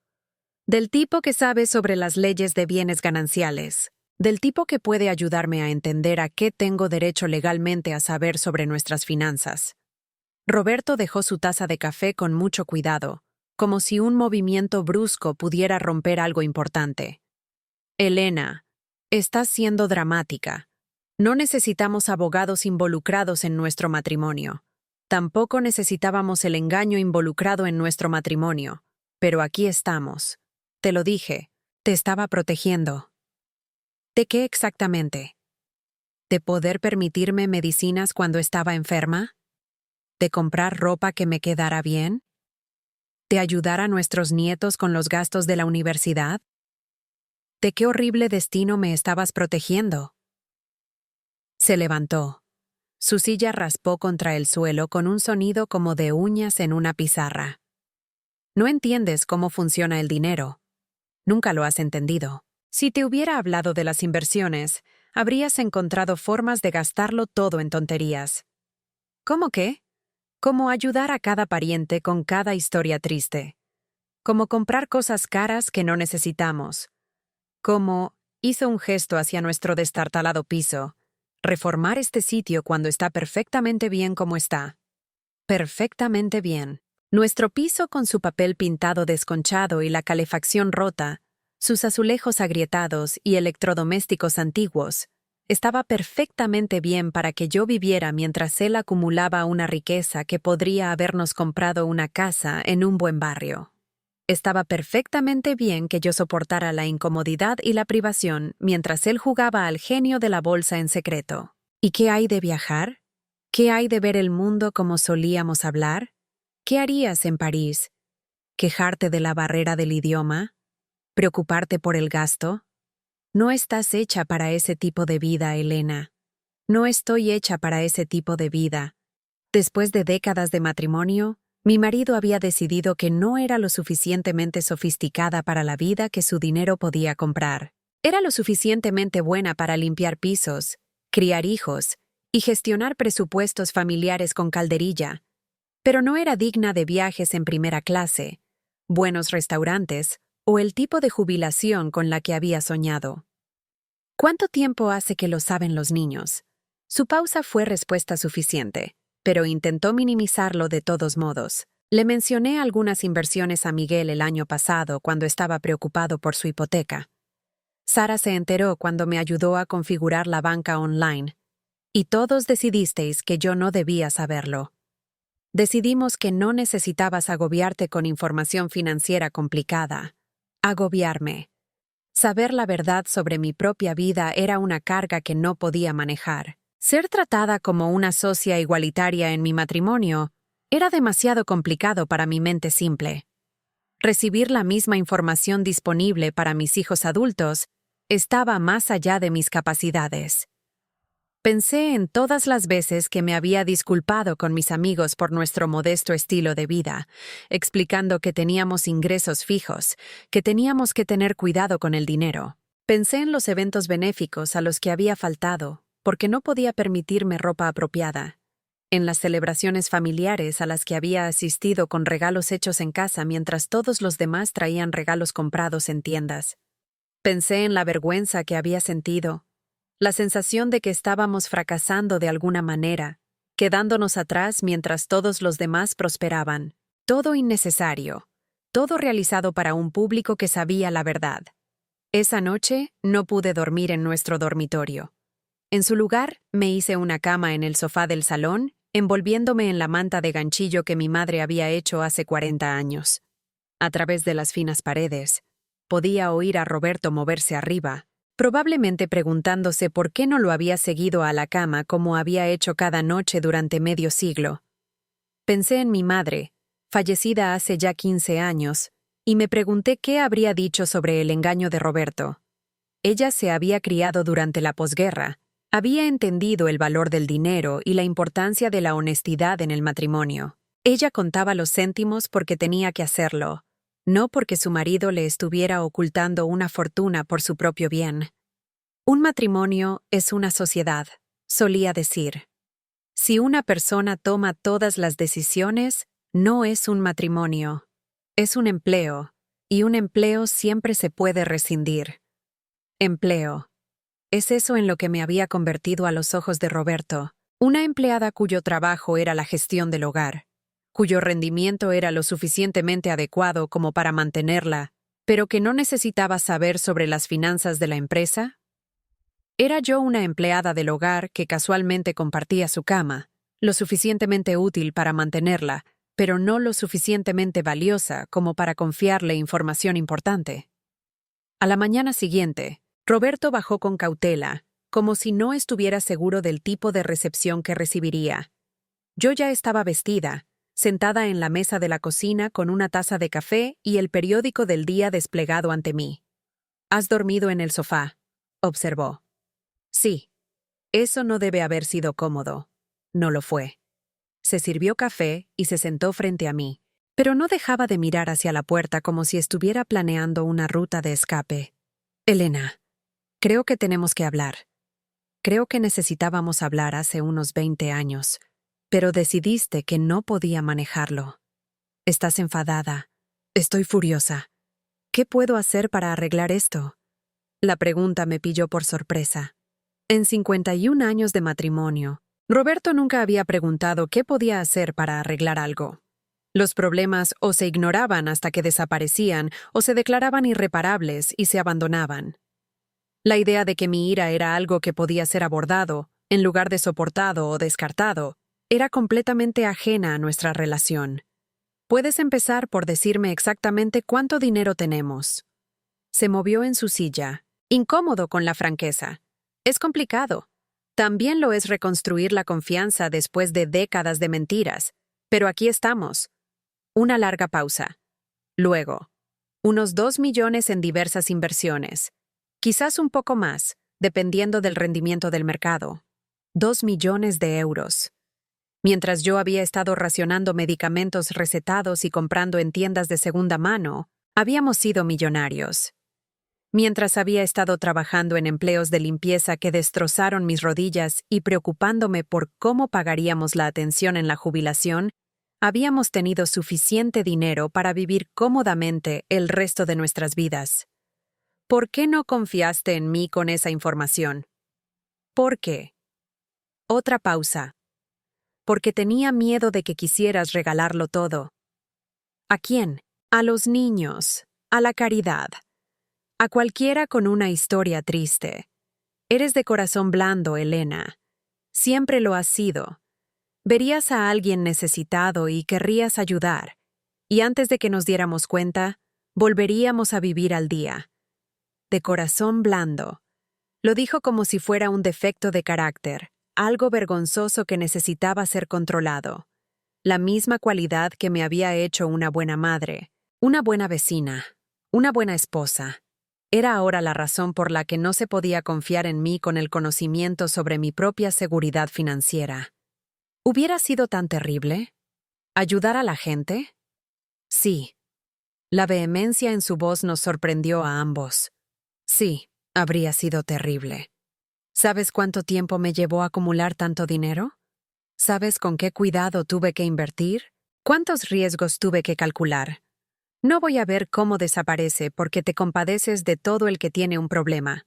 Del tipo que sabe sobre las leyes de bienes gananciales. Del tipo que puede ayudarme a entender a qué tengo derecho legalmente a saber sobre nuestras finanzas. Roberto dejó su taza de café con mucho cuidado, como si un movimiento brusco pudiera romper algo importante. Elena, estás siendo dramática. No necesitamos abogados involucrados en nuestro matrimonio. Tampoco necesitábamos el engaño involucrado en nuestro matrimonio. Pero aquí estamos. Te lo dije, te estaba protegiendo. ¿De qué exactamente? ¿De poder permitirme medicinas cuando estaba enferma? ¿De comprar ropa que me quedara bien? ¿De ayudar a nuestros nietos con los gastos de la universidad? ¿De qué horrible destino me estabas protegiendo? Se levantó. Su silla raspó contra el suelo con un sonido como de uñas en una pizarra. No entiendes cómo funciona el dinero. Nunca lo has entendido. Si te hubiera hablado de las inversiones, habrías encontrado formas de gastarlo todo en tonterías. ¿Cómo qué? Como ayudar a cada pariente con cada historia triste. Como comprar cosas caras que no necesitamos. Como, hizo un gesto hacia nuestro destartalado piso, reformar este sitio cuando está perfectamente bien como está. Perfectamente bien. Nuestro piso con su papel pintado desconchado y la calefacción rota, sus azulejos agrietados y electrodomésticos antiguos, estaba perfectamente bien para que yo viviera mientras él acumulaba una riqueza que podría habernos comprado una casa en un buen barrio. Estaba perfectamente bien que yo soportara la incomodidad y la privación mientras él jugaba al genio de la bolsa en secreto. ¿Y qué hay de viajar? ¿Qué hay de ver el mundo como solíamos hablar? ¿Qué harías en París? ¿Quejarte de la barrera del idioma? ¿Preocuparte por el gasto? No estás hecha para ese tipo de vida, Elena. No estoy hecha para ese tipo de vida. Después de décadas de matrimonio, mi marido había decidido que no era lo suficientemente sofisticada para la vida que su dinero podía comprar. Era lo suficientemente buena para limpiar pisos, criar hijos y gestionar presupuestos familiares con calderilla, pero no era digna de viajes en primera clase, buenos restaurantes o el tipo de jubilación con la que había soñado. ¿Cuánto tiempo hace que lo saben los niños? Su pausa fue respuesta suficiente, pero intentó minimizarlo de todos modos. Le mencioné algunas inversiones a Miguel el año pasado cuando estaba preocupado por su hipoteca. Sara se enteró cuando me ayudó a configurar la banca online, y todos decidisteis que yo no debía saberlo. Decidimos que no necesitabas agobiarte con información financiera complicada. Agobiarme. Saber la verdad sobre mi propia vida era una carga que no podía manejar. Ser tratada como una socia igualitaria en mi matrimonio Era demasiado complicado para mi mente simple. Recibir la misma información disponible para mis hijos adultos estaba más allá de mis capacidades. Pensé en todas las veces que me había disculpado con mis amigos por nuestro modesto estilo de vida, explicando que teníamos ingresos fijos, que teníamos que tener cuidado con el dinero. Pensé en los eventos benéficos a los que había faltado, porque no podía permitirme ropa apropiada, en las celebraciones familiares a las que había asistido con regalos hechos en casa mientras todos los demás traían regalos comprados en tiendas. Pensé en la vergüenza que había sentido, la sensación de que estábamos fracasando de alguna manera, quedándonos atrás mientras todos los demás prosperaban. Todo innecesario, todo realizado para un público que sabía la verdad. Esa noche no pude dormir en nuestro dormitorio. En su lugar, me hice una cama en el sofá del salón, envolviéndome en la manta de ganchillo que mi madre había hecho hace 40 años. A través de las finas paredes, podía oír a Roberto moverse arriba, probablemente preguntándose por qué no lo había seguido a la cama como había hecho cada noche durante medio siglo. Pensé en mi madre, fallecida hace ya 15 años, y me pregunté qué habría dicho sobre el engaño de Roberto. Ella se había criado durante la posguerra, había entendido el valor del dinero y la importancia de la honestidad en el matrimonio. Ella contaba los céntimos porque tenía que hacerlo, no porque su marido le estuviera ocultando una fortuna por su propio bien. Un matrimonio es una sociedad, solía decir. Si una persona toma todas las decisiones, no es un matrimonio. Es un empleo, y un empleo siempre se puede rescindir. Empleo. Es eso en lo que me había convertido a los ojos de Roberto, una empleada cuyo trabajo era la gestión del hogar, cuyo rendimiento era lo suficientemente adecuado como para mantenerla, pero que no necesitaba saber sobre las finanzas de la empresa. Era yo una empleada del hogar que casualmente compartía su cama, lo suficientemente útil para mantenerla, pero no lo suficientemente valiosa como para confiarle información importante. A la mañana siguiente, Roberto bajó con cautela, como si no estuviera seguro del tipo de recepción que recibiría. Yo ya estaba vestida, sentada en la mesa de la cocina con una taza de café y el periódico del día desplegado ante mí. «¿Has dormido en el sofá?», observó. Sí. Eso no debe haber sido cómodo. No lo fue. Se sirvió café y se sentó frente a mí, pero no dejaba de mirar hacia la puerta como si estuviera planeando una ruta de escape. «Elena, creo que tenemos que hablar. Creo que necesitábamos hablar hace unos 20 años, pero decidiste que no podía manejarlo. Estás enfadada. Estoy furiosa. ¿Qué puedo hacer para arreglar esto?». La pregunta me pilló por sorpresa. En 51 años de matrimonio, Roberto nunca había preguntado qué podía hacer para arreglar algo. Los problemas o se ignoraban hasta que desaparecían o se declaraban irreparables y se abandonaban. La idea de que mi ira era algo que podía ser abordado, en lugar de soportado o descartado, era completamente ajena a nuestra relación. «Puedes empezar por decirme exactamente cuánto dinero tenemos». Se movió en su silla, incómodo con la franqueza. «Es complicado. También lo es reconstruir la confianza después de décadas de mentiras. Pero aquí estamos». Una larga pausa. Luego, unos 2 millones en diversas inversiones. Quizás un poco más, dependiendo del rendimiento del mercado. 2 millones de euros. Mientras yo había estado racionando medicamentos recetados y comprando en tiendas de segunda mano, habíamos sido millonarios. Mientras había estado trabajando en empleos de limpieza que destrozaron mis rodillas y preocupándome por cómo pagaríamos la atención en la jubilación, habíamos tenido suficiente dinero para vivir cómodamente el resto de nuestras vidas. ¿Por qué no confiaste en mí con esa información? ¿Por qué? Otra pausa. Porque tenía miedo de que quisieras regalarlo todo. ¿A quién? A los niños, a la caridad. A cualquiera con una historia triste. Eres de corazón blando, Elena. Siempre lo has sido. Verías a alguien necesitado y querrías ayudar. Y antes de que nos diéramos cuenta, volveríamos a vivir al día. De corazón blando. Lo dijo como si fuera un defecto de carácter, algo vergonzoso que necesitaba ser controlado. la misma cualidad que me había hecho una buena madre, una buena vecina, una buena esposa. Era ahora la razón por la que no se podía confiar en mí con el conocimiento sobre mi propia seguridad financiera. ¿Hubiera sido tan terrible? ¿Ayudar a la gente? Sí. La vehemencia en su voz nos sorprendió a ambos. Sí, habría sido terrible. ¿Sabes cuánto tiempo me llevó a acumular tanto dinero? ¿Sabes con qué cuidado tuve que invertir? ¿Cuántos riesgos tuve que calcular? No voy a ver cómo desaparece porque te compadeces de todo el que tiene un problema.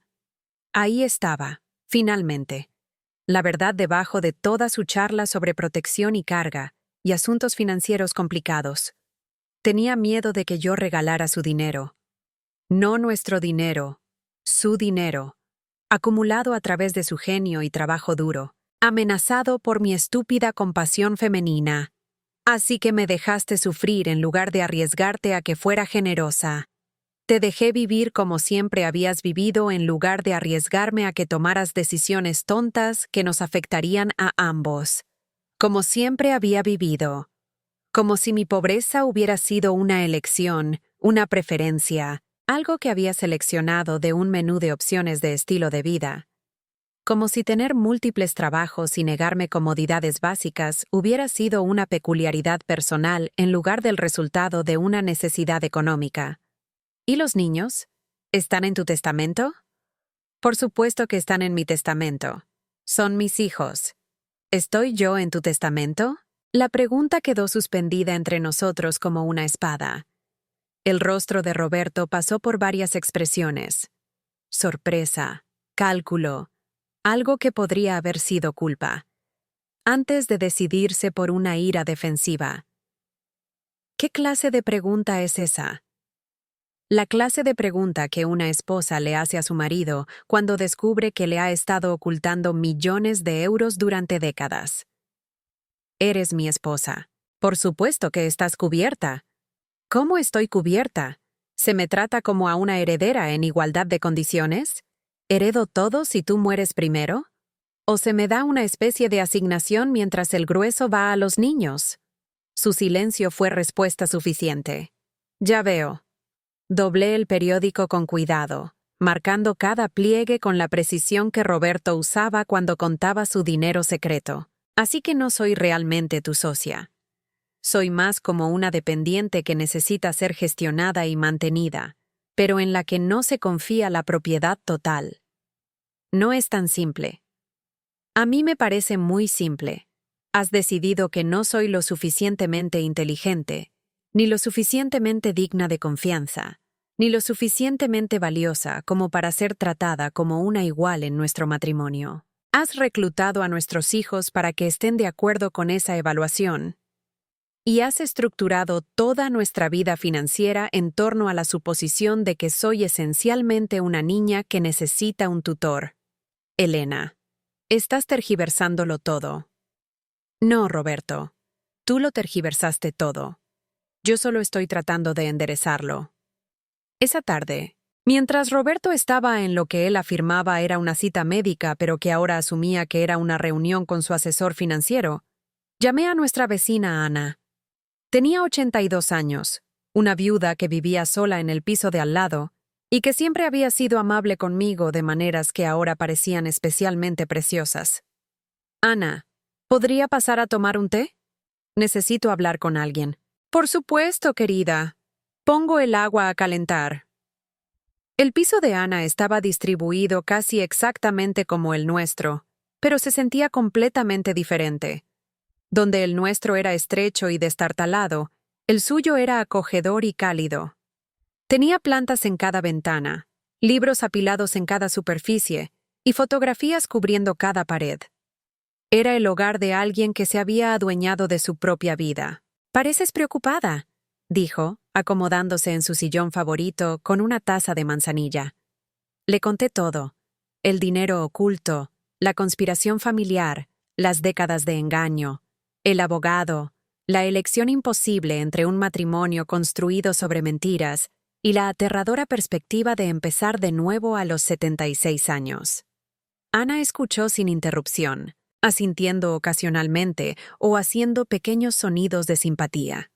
Ahí estaba, finalmente. La verdad debajo de toda su charla sobre protección y carga, y asuntos financieros complicados. Tenía miedo de que yo regalara su dinero. No nuestro dinero, su dinero, acumulado a través de su genio y trabajo duro, amenazado por mi estúpida compasión femenina. Así que me dejaste sufrir en lugar de arriesgarte a que fuera generosa. Te dejé vivir como siempre habías vivido en lugar de arriesgarme a que tomaras decisiones tontas que nos afectarían a ambos. Como siempre había vivido. Como si mi pobreza hubiera sido una elección, una preferencia, algo que había seleccionado de un menú de opciones de estilo de vida. Como si tener múltiples trabajos y negarme comodidades básicas hubiera sido una peculiaridad personal en lugar del resultado de una necesidad económica. ¿Y los niños? ¿Están en tu testamento? Por supuesto que están en mi testamento. Son mis hijos. ¿Estoy yo en tu testamento? La pregunta quedó suspendida entre nosotros como una espada. El rostro de Roberto pasó por varias expresiones. Sorpresa, cálculo, algo que podría haber sido culpa. Antes de decidirse por una ira defensiva. ¿Qué clase de pregunta es esa? La clase de pregunta que una esposa le hace a su marido cuando descubre que le ha estado ocultando millones de euros durante décadas. Eres mi esposa. Por supuesto que estás cubierta. ¿Cómo estoy cubierta? ¿Se me trata como a una heredera en igualdad de condiciones? ¿Heredo todo si tú mueres primero? ¿O se me da una especie de asignación mientras el grueso va a los niños? Su silencio fue respuesta suficiente. Ya veo. Doblé el periódico con cuidado, marcando cada pliegue con la precisión que Roberto usaba cuando contaba su dinero secreto. Así que no soy realmente tu socia. Soy más como una dependiente que necesita ser gestionada y mantenida, pero en la que no se confía la propiedad total. No es tan simple. A mí me parece muy simple. Has decidido que no soy lo suficientemente inteligente, ni lo suficientemente digna de confianza, ni lo suficientemente valiosa como para ser tratada como una igual en nuestro matrimonio. Has reclutado a nuestros hijos para que estén de acuerdo con esa evaluación. Y has estructurado toda nuestra vida financiera en torno a la suposición de que soy esencialmente una niña que necesita un tutor. Elena, estás tergiversándolo todo. No, Roberto. Tú lo tergiversaste todo. Yo solo estoy tratando de enderezarlo. Esa tarde, mientras Roberto estaba en lo que él afirmaba era una cita médica, pero que ahora asumía que era una reunión con su asesor financiero, llamé a nuestra vecina Ana. Tenía 82 años, una viuda que vivía sola en el piso de al lado y que siempre había sido amable conmigo de maneras que ahora parecían especialmente preciosas. Ana, ¿podría pasar a tomar un té? Necesito hablar con alguien. Por supuesto, querida. Pongo el agua a calentar. El piso de Ana estaba distribuido casi exactamente como el nuestro, pero se sentía completamente diferente. Donde el nuestro era estrecho y destartalado, el suyo era acogedor y cálido. Tenía plantas en cada ventana, libros apilados en cada superficie y fotografías cubriendo cada pared. Era el hogar de alguien que se había adueñado de su propia vida. «Pareces preocupada», dijo, acomodándose en su sillón favorito con una taza de manzanilla. Le conté todo: el dinero oculto, la conspiración familiar, las décadas de engaño, el abogado, la elección imposible entre un matrimonio construido sobre mentiras y la aterradora perspectiva de empezar de nuevo a los 76 años. Ana escuchó sin interrupción, asintiendo ocasionalmente o haciendo pequeños sonidos de simpatía.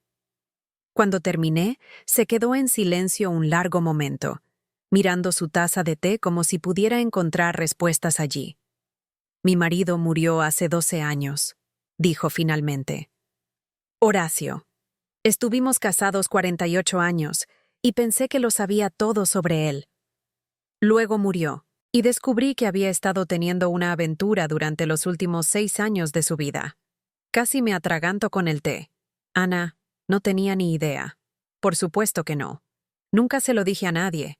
Cuando terminé, se quedó en silencio un largo momento, mirando su taza de té como si pudiera encontrar respuestas allí. Mi marido murió hace 12 años, dijo finalmente. Horacio. Estuvimos casados 48 años y pensé que lo sabía todo sobre él. Luego murió, y descubrí que había estado teniendo una aventura durante los últimos 6 años de su vida. Casi me atraganto con el té. Ana, no tenía ni idea. Por supuesto que no. Nunca se lo dije a nadie.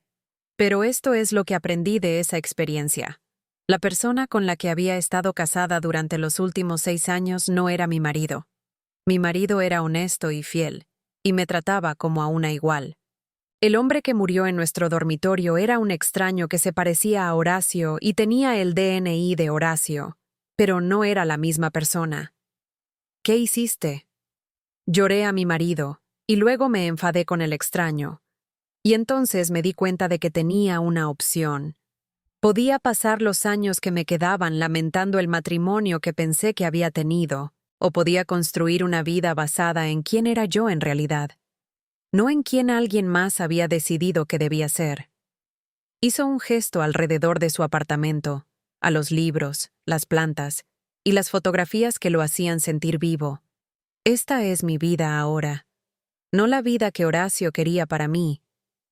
Pero esto es lo que aprendí de esa experiencia. La persona con la que había estado casada durante los últimos 6 años no era mi marido. Mi marido era honesto y fiel, y me trataba como a una igual. El hombre que murió en nuestro dormitorio era un extraño que se parecía a Horacio y tenía el DNI de Horacio, pero no era la misma persona. ¿Qué hiciste? Lloré a mi marido, y luego me enfadé con el extraño. Y entonces me di cuenta de que tenía una opción. Podía pasar los años que me quedaban lamentando el matrimonio que pensé que había tenido, o podía construir una vida basada en quién era yo en realidad, no en quién alguien más había decidido que debía ser. Hizo un gesto alrededor de su apartamento, a los libros, las plantas y las fotografías que lo hacían sentir vivo. Esta es mi vida ahora. No la vida que Horacio quería para mí,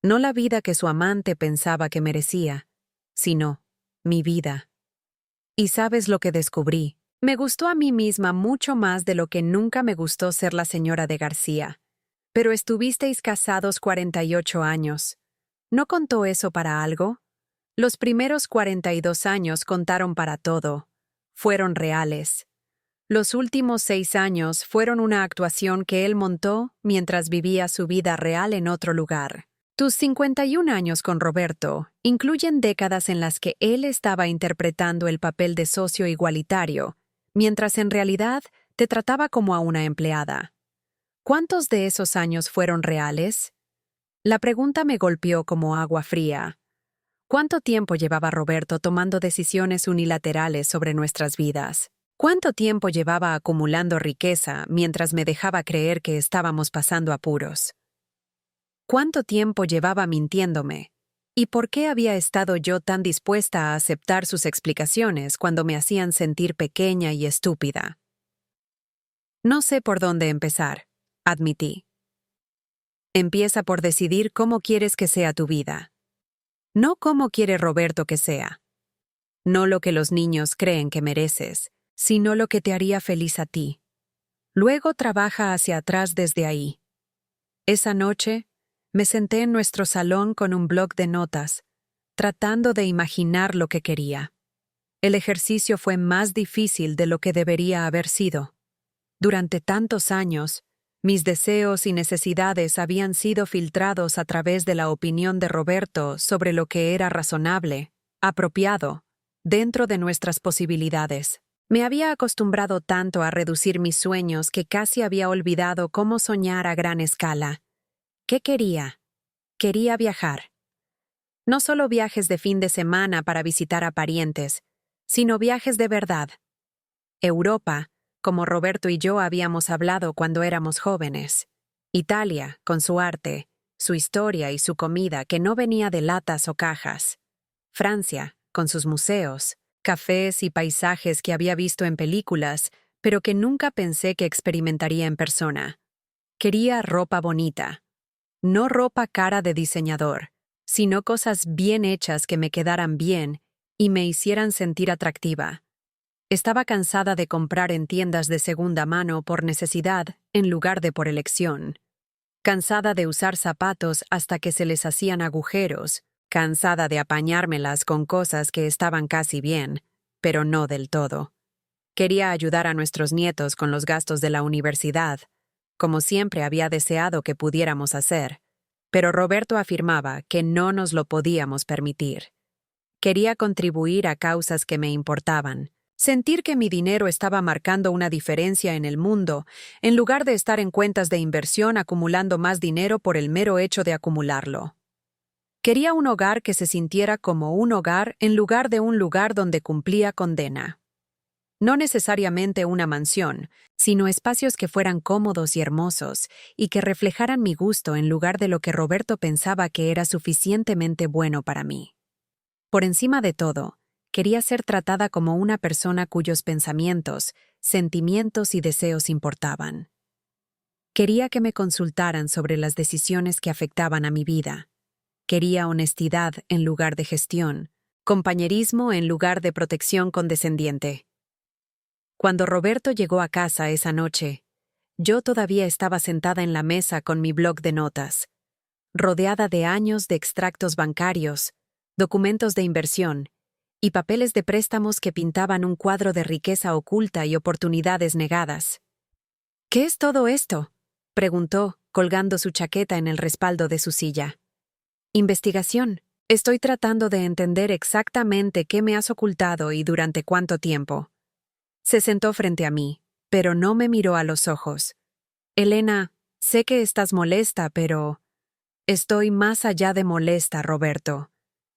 no la vida que su amante pensaba que merecía, sino mi vida. ¿Y sabes lo que descubrí? Me gustó a mí misma mucho más de lo que nunca me gustó ser la señora de García. Pero estuvisteis casados 48 años. ¿No contó eso para algo? Los primeros 42 años contaron para todo. Fueron reales. Los últimos 6 años fueron una actuación que él montó mientras vivía su vida real en otro lugar. Tus 51 años con Roberto incluyen décadas en las que él estaba interpretando el papel de socio igualitario, mientras en realidad te trataba como a una empleada. ¿Cuántos de esos años fueron reales? La pregunta me golpeó como agua fría. ¿Cuánto tiempo llevaba Roberto tomando decisiones unilaterales sobre nuestras vidas? ¿Cuánto tiempo llevaba acumulando riqueza mientras me dejaba creer que estábamos pasando apuros? ¿Cuánto tiempo llevaba mintiéndome? ¿Y por qué había estado yo tan dispuesta a aceptar sus explicaciones cuando me hacían sentir pequeña y estúpida? No sé por dónde empezar, admití. Empieza por decidir cómo quieres que sea tu vida. No cómo quiere Roberto que sea. No lo que los niños creen que mereces, sino lo que te haría feliz a ti. Luego trabaja hacia atrás desde ahí. Esa noche, me senté en nuestro salón con un bloc de notas, tratando de imaginar lo que quería. El ejercicio fue más difícil de lo que debería haber sido. Durante tantos años, mis deseos y necesidades habían sido filtrados a través de la opinión de Roberto sobre lo que era razonable, apropiado, dentro de nuestras posibilidades. Me había acostumbrado tanto a reducir mis sueños que casi había olvidado cómo soñar a gran escala. ¿Qué quería? Quería viajar. No solo viajes de fin de semana para visitar a parientes, sino viajes de verdad. Europa, como Roberto y yo habíamos hablado cuando éramos jóvenes. Italia, con su arte, su historia y su comida que no venía de latas o cajas. Francia, con sus museos, cafés y paisajes que había visto en películas, pero que nunca pensé que experimentaría en persona. Quería ropa bonita. No ropa cara de diseñador, sino cosas bien hechas que me quedaran bien y me hicieran sentir atractiva. Estaba cansada de comprar en tiendas de segunda mano por necesidad en lugar de por elección. Cansada de usar zapatos hasta que se les hacían agujeros. Cansada de apañármelas con cosas que estaban casi bien, pero no del todo. Quería ayudar a nuestros nietos con los gastos de la universidad, como siempre había deseado que pudiéramos hacer, pero Roberto afirmaba que no nos lo podíamos permitir. Quería contribuir a causas que me importaban, sentir que mi dinero estaba marcando una diferencia en el mundo, en lugar de estar en cuentas de inversión acumulando más dinero por el mero hecho de acumularlo. Quería un hogar que se sintiera como un hogar en lugar de un lugar donde cumplía condena. No necesariamente una mansión, sino espacios que fueran cómodos y hermosos y que reflejaran mi gusto en lugar de lo que Roberto pensaba que era suficientemente bueno para mí. Por encima de todo, quería ser tratada como una persona cuyos pensamientos, sentimientos y deseos importaban. Quería que me consultaran sobre las decisiones que afectaban a mi vida. Quería honestidad en lugar de gestión, compañerismo en lugar de protección condescendiente. Cuando Roberto llegó a casa esa noche, yo todavía estaba sentada en la mesa con mi bloc de notas, rodeada de años de extractos bancarios, documentos de inversión y papeles de préstamos que pintaban un cuadro de riqueza oculta y oportunidades negadas. ¿Qué es todo esto?, preguntó, colgando su chaqueta en el respaldo de su silla. Investigación. Estoy tratando de entender exactamente qué me has ocultado y durante cuánto tiempo. Se sentó frente a mí, pero no me miró a los ojos. Elena, sé que estás molesta, pero... Estoy más allá de molesta, Roberto.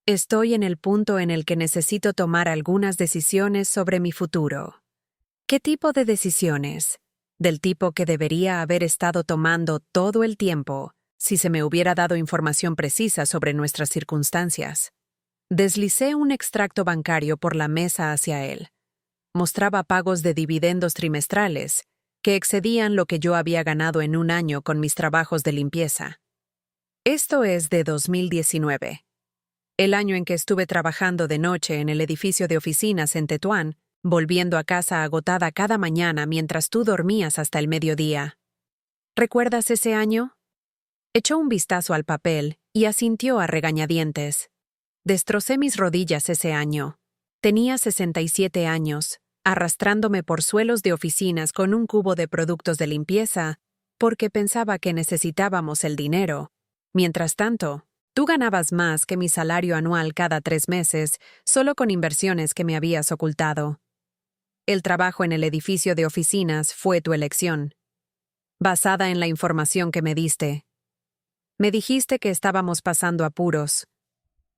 Estoy en el punto en el que necesito tomar algunas decisiones sobre mi futuro. ¿Qué tipo de decisiones? Del tipo que debería haber estado tomando todo el tiempo, si se me hubiera dado información precisa sobre nuestras circunstancias. Deslicé un extracto bancario por la mesa hacia él. Mostraba pagos de dividendos trimestrales, que excedían lo que yo había ganado en un año con mis trabajos de limpieza. Esto es de 2019. El año en que estuve trabajando de noche en el edificio de oficinas en Tetuán, volviendo a casa agotada cada mañana mientras tú dormías hasta el mediodía. ¿Recuerdas ese año? Echó un vistazo al papel y asintió a regañadientes. Destrocé mis rodillas ese año. Tenía 67 años, arrastrándome por suelos de oficinas con un cubo de productos de limpieza, porque pensaba que necesitábamos el dinero. Mientras tanto, tú ganabas más que mi salario anual cada 3 meses, solo con inversiones que me habías ocultado. El trabajo en el edificio de oficinas fue tu elección, basada en la información que me diste. Me dijiste que estábamos pasando apuros.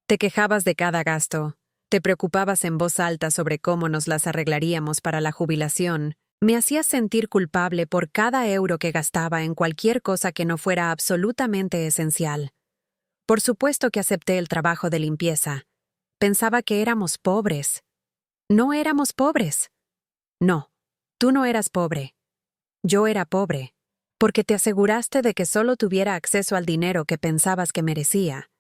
Te quejabas de cada gasto. Te preocupabas en voz alta sobre cómo nos las arreglaríamos para la jubilación. Me hacías sentir culpable por cada euro que gastaba en cualquier cosa que no fuera absolutamente esencial. Por supuesto que acepté el trabajo de limpieza. Pensaba que éramos pobres. No éramos pobres. No, tú no eras pobre. Yo era pobre, porque te aseguraste de que solo tuviera acceso al dinero que pensabas que merecía,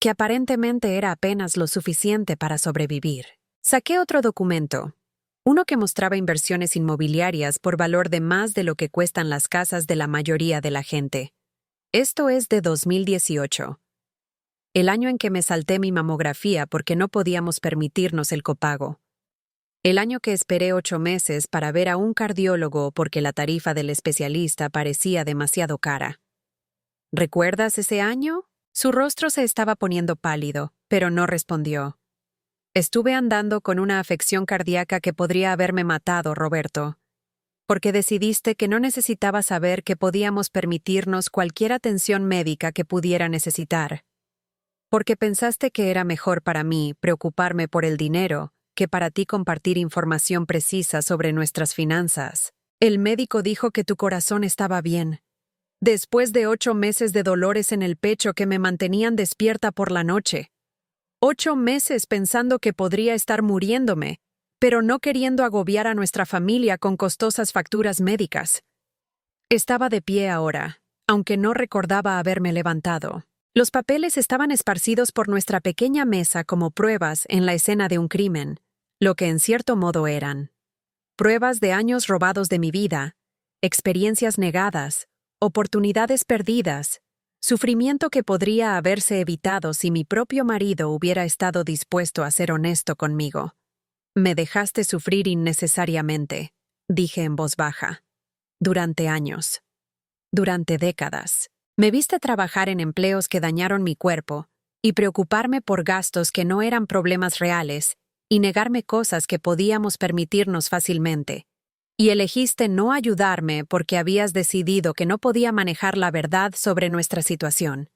que aparentemente era apenas lo suficiente para sobrevivir. Saqué otro documento, uno que mostraba inversiones inmobiliarias por valor de más de lo que cuestan las casas de la mayoría de la gente. Esto es de 2018. El año en que me salté mi mamografía porque no podíamos permitirnos el copago. El año que esperé 8 meses para ver a un cardiólogo porque la tarifa del especialista parecía demasiado cara. ¿Recuerdas ese año? Su rostro se estaba poniendo pálido, pero no respondió. Estuve andando con una afección cardíaca que podría haberme matado, Roberto, porque decidiste que no necesitaba saber que podíamos permitirnos cualquier atención médica que pudiera necesitar. Porque pensaste que era mejor para mí preocuparme por el dinero que para ti compartir información precisa sobre nuestras finanzas. El médico dijo que tu corazón estaba bien. Después de 8 meses de dolores en el pecho que me mantenían despierta por la noche. 8 meses pensando que podría estar muriéndome, pero no queriendo agobiar a nuestra familia con costosas facturas médicas. Estaba de pie ahora, aunque no recordaba haberme levantado. Los papeles estaban esparcidos por nuestra pequeña mesa como pruebas en la escena de un crimen, lo que en cierto modo eran. Pruebas de años robados de mi vida, experiencias negadas, oportunidades perdidas, sufrimiento que podría haberse evitado si mi propio marido hubiera estado dispuesto a ser honesto conmigo. Me dejaste sufrir innecesariamente, dije en voz baja. Durante años. Durante décadas. Me viste trabajar en empleos que dañaron mi cuerpo y preocuparme por gastos que no eran problemas reales y negarme cosas que podíamos permitirnos fácilmente. Y elegiste no ayudarme porque habías decidido que no podía manejar la verdad sobre nuestra situación.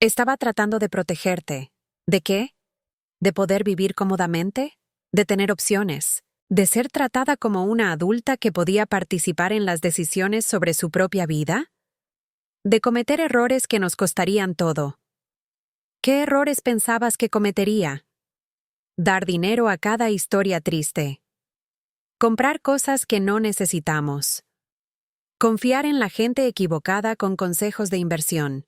Estaba tratando de protegerte. ¿De qué? ¿De poder vivir cómodamente? ¿De tener opciones? ¿De ser tratada como una adulta que podía participar en las decisiones sobre su propia vida? ¿De cometer errores que nos costarían todo? ¿Qué errores pensabas que cometería? Dar dinero a cada historia triste. Comprar cosas que no necesitamos. Confiar en la gente equivocada con consejos de inversión.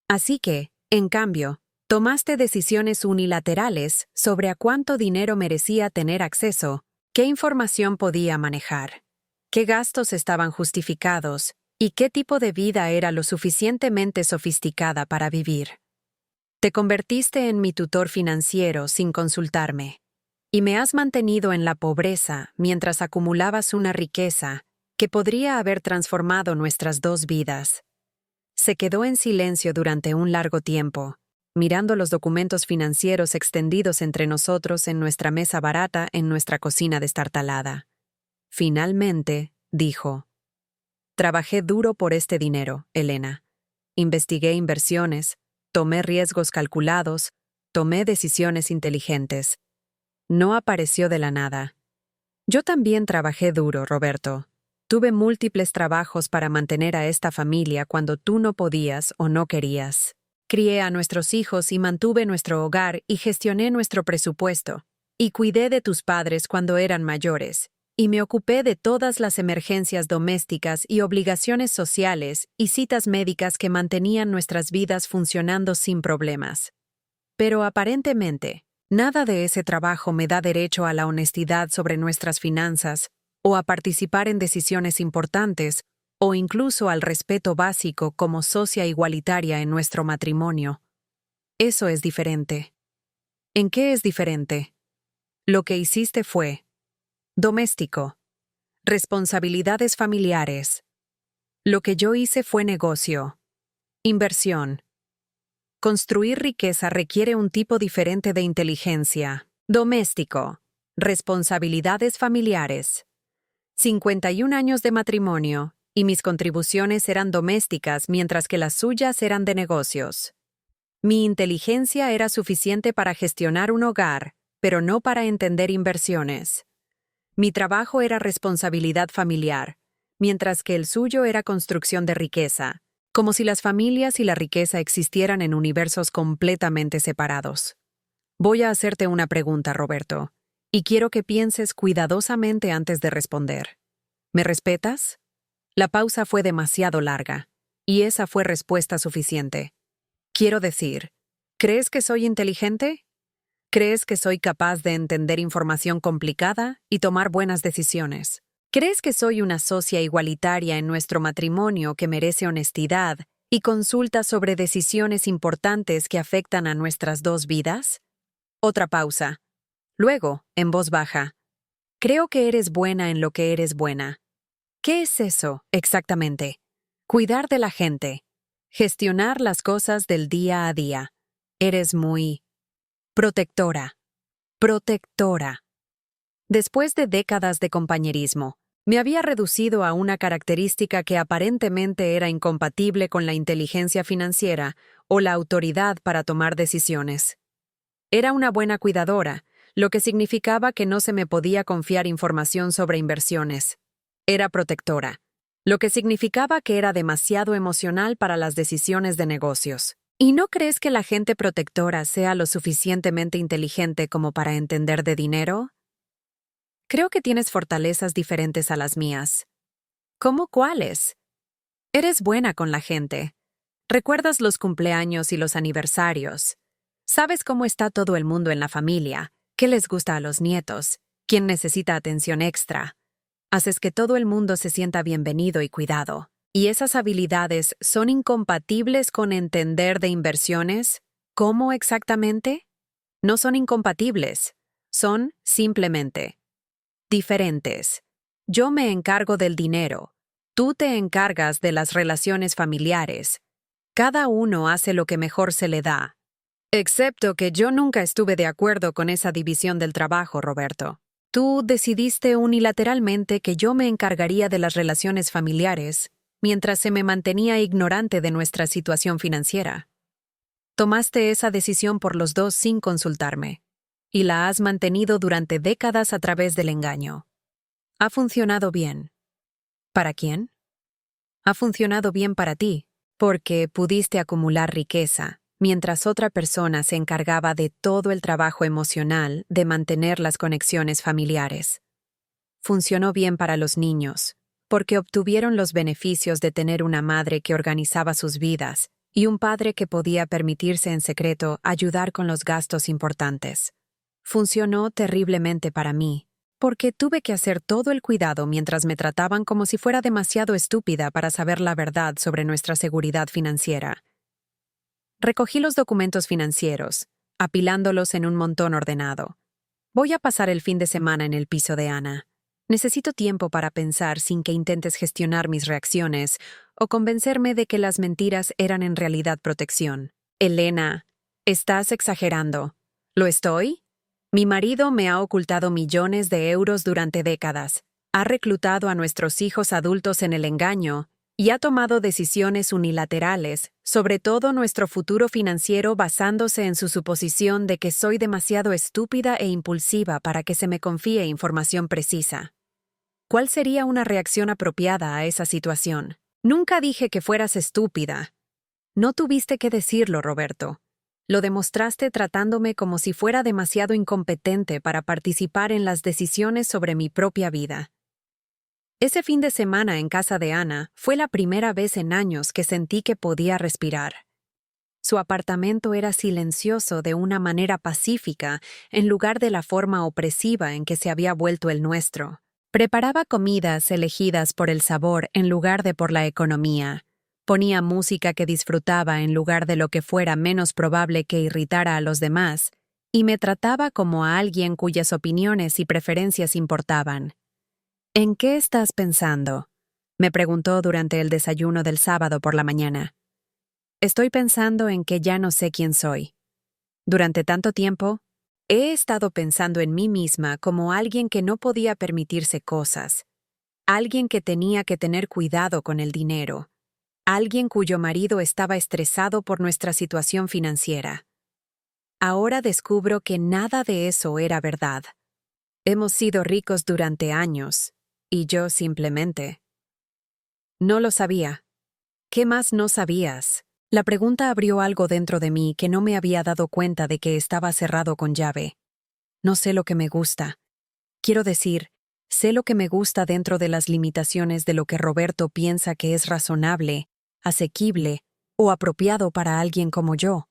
Así que, en cambio, tomaste decisiones unilaterales sobre a cuánto dinero merecía tener acceso, qué información podía manejar, qué gastos estaban justificados y qué tipo de vida era lo suficientemente sofisticada para vivir. Te convertiste en mi tutor financiero sin consultarme, y me has mantenido en la pobreza mientras acumulabas una riqueza que podría haber transformado nuestras dos vidas. Se quedó en silencio durante un largo tiempo, mirando los documentos financieros extendidos entre nosotros en nuestra mesa barata en nuestra cocina destartalada. Finalmente, dijo: Trabajé duro por este dinero, Elena. Investigué inversiones, tomé riesgos calculados, tomé decisiones inteligentes. No apareció de la nada. Yo también trabajé duro, Roberto. Tuve múltiples trabajos para mantener a esta familia cuando tú no podías o no querías. Crié a nuestros hijos y mantuve nuestro hogar y gestioné nuestro presupuesto. Y cuidé de tus padres cuando eran mayores. Y me ocupé de todas las emergencias domésticas y obligaciones sociales y citas médicas que mantenían nuestras vidas funcionando sin problemas. Pero aparentemente, nada de ese trabajo me da derecho a la honestidad sobre nuestras finanzas, o a participar en decisiones importantes, o incluso al respeto básico como socia igualitaria en nuestro matrimonio. Eso es diferente. ¿En qué es diferente? Lo que hiciste fue doméstico, responsabilidades familiares. Lo que yo hice fue negocio, inversión. Construir riqueza requiere un tipo diferente de inteligencia. Doméstico, responsabilidades familiares. 51 años de matrimonio, y mis contribuciones eran domésticas mientras que las suyas eran de negocios. Mi inteligencia era suficiente para gestionar un hogar, pero no para entender inversiones. Mi trabajo era responsabilidad familiar, mientras que el suyo era construcción de riqueza, como si las familias y la riqueza existieran en universos completamente separados. Voy a hacerte una pregunta, Roberto, y quiero que pienses cuidadosamente antes de responder. ¿Me respetas? La pausa fue demasiado larga, y esa fue respuesta suficiente. Quiero decir, ¿crees que soy inteligente? ¿Crees que soy capaz de entender información complicada y tomar buenas decisiones? ¿Crees que soy una socia igualitaria en nuestro matrimonio que merece honestidad y consulta sobre decisiones importantes que afectan a nuestras dos vidas? Otra pausa. Luego, en voz baja: creo que eres buena en lo que eres buena. ¿Qué es eso, exactamente? Cuidar de la gente. Gestionar las cosas del día a día. Eres muy protectora. Protectora. Después de décadas de compañerismo, me había reducido a una característica que aparentemente era incompatible con la inteligencia financiera o la autoridad para tomar decisiones. Era una buena cuidadora, lo que significaba que no se me podía confiar información sobre inversiones. Era protectora, lo que significaba que era demasiado emocional para las decisiones de negocios. ¿Y no crees que la gente protectora sea lo suficientemente inteligente como para entender de dinero? Creo que tienes fortalezas diferentes a las mías. ¿Cómo cuáles? Eres buena con la gente. Recuerdas los cumpleaños y los aniversarios. Sabes cómo está todo el mundo en la familia, qué les gusta a los nietos, quién necesita atención extra. Haces que todo el mundo se sienta bienvenido y cuidado. ¿Y esas habilidades son incompatibles con entender de inversiones? ¿Cómo exactamente? No son incompatibles. Son, simplemente, diferentes. Yo me encargo del dinero. Tú te encargas de las relaciones familiares. Cada uno hace lo que mejor se le da. Excepto que yo nunca estuve de acuerdo con esa división del trabajo, Roberto. Tú decidiste unilateralmente que yo me encargaría de las relaciones familiares, mientras se me mantenía ignorante de nuestra situación financiera. Tomaste esa decisión por los dos sin consultarme. y la has mantenido durante décadas a través del engaño. Ha funcionado bien. ¿Para quién? Ha funcionado bien para ti, porque pudiste acumular riqueza, mientras otra persona se encargaba de todo el trabajo emocional de mantener las conexiones familiares. Funcionó bien para los niños, porque obtuvieron los beneficios de tener una madre que organizaba sus vidas y un padre que podía permitirse en secreto ayudar con los gastos importantes. Funcionó terriblemente para mí, porque tuve que hacer todo el cuidado mientras me trataban como si fuera demasiado estúpida para saber la verdad sobre nuestra seguridad financiera. Recogí los documentos financieros, apilándolos en un montón ordenado. Voy a pasar el fin de semana en el piso de Ana. Necesito tiempo para pensar sin que intentes gestionar mis reacciones o convencerme de que las mentiras eran en realidad protección. Elena, estás exagerando. ¿Lo estoy? Mi marido me ha ocultado millones de euros durante décadas, ha reclutado a nuestros hijos adultos en el engaño y ha tomado decisiones unilaterales, sobre todo nuestro futuro financiero basándose en su suposición de que soy demasiado estúpida e impulsiva para que se me confíe información precisa. ¿Cuál sería una reacción apropiada a esa situación? Nunca dije que fueras estúpida. No tuviste que decirlo, Roberto. Lo demostraste tratándome como si fuera demasiado incompetente para participar en las decisiones sobre mi propia vida. Ese fin de semana en casa de Ana fue la primera vez en años que sentí que podía respirar. Su apartamento era silencioso de una manera pacífica en lugar de la forma opresiva en que se había vuelto el nuestro. Preparaba comidas elegidas por el sabor en lugar de por la economía. Ponía música que disfrutaba en lugar de lo que fuera menos probable que irritara a los demás, y me trataba como a alguien cuyas opiniones y preferencias importaban. ¿En qué estás pensando?, me preguntó durante el desayuno del sábado por la mañana. Estoy pensando en que ya no sé quién soy. Durante tanto tiempo, he estado pensando en mí misma como alguien que no podía permitirse cosas, alguien que tenía que tener cuidado con el dinero, alguien cuyo marido estaba estresado por nuestra situación financiera. Ahora descubro que nada de eso era verdad. Hemos sido ricos durante años, y yo simplemente. No lo sabía. ¿Qué más no sabías? La pregunta abrió algo dentro de mí que no me había dado cuenta de que estaba cerrado con llave. No sé lo que me gusta. Quiero decir, sé lo que me gusta dentro de las limitaciones de lo que Roberto piensa que es razonable, asequible o apropiado para alguien como yo.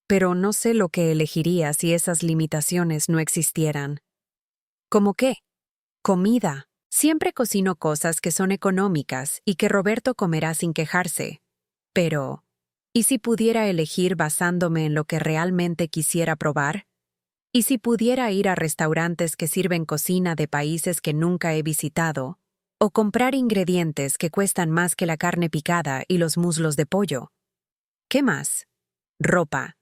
Pero no sé lo que elegiría si esas limitaciones no existieran. ¿Cómo qué? Comida. Siempre cocino cosas que son económicas y que Roberto comerá sin quejarse. Pero, ¿y si pudiera elegir basándome en lo que realmente quisiera probar? ¿Y si pudiera ir a restaurantes que sirven cocina de países que nunca he visitado? ¿O comprar ingredientes que cuestan más que la carne picada y los muslos de pollo? ¿Qué más? Ropa.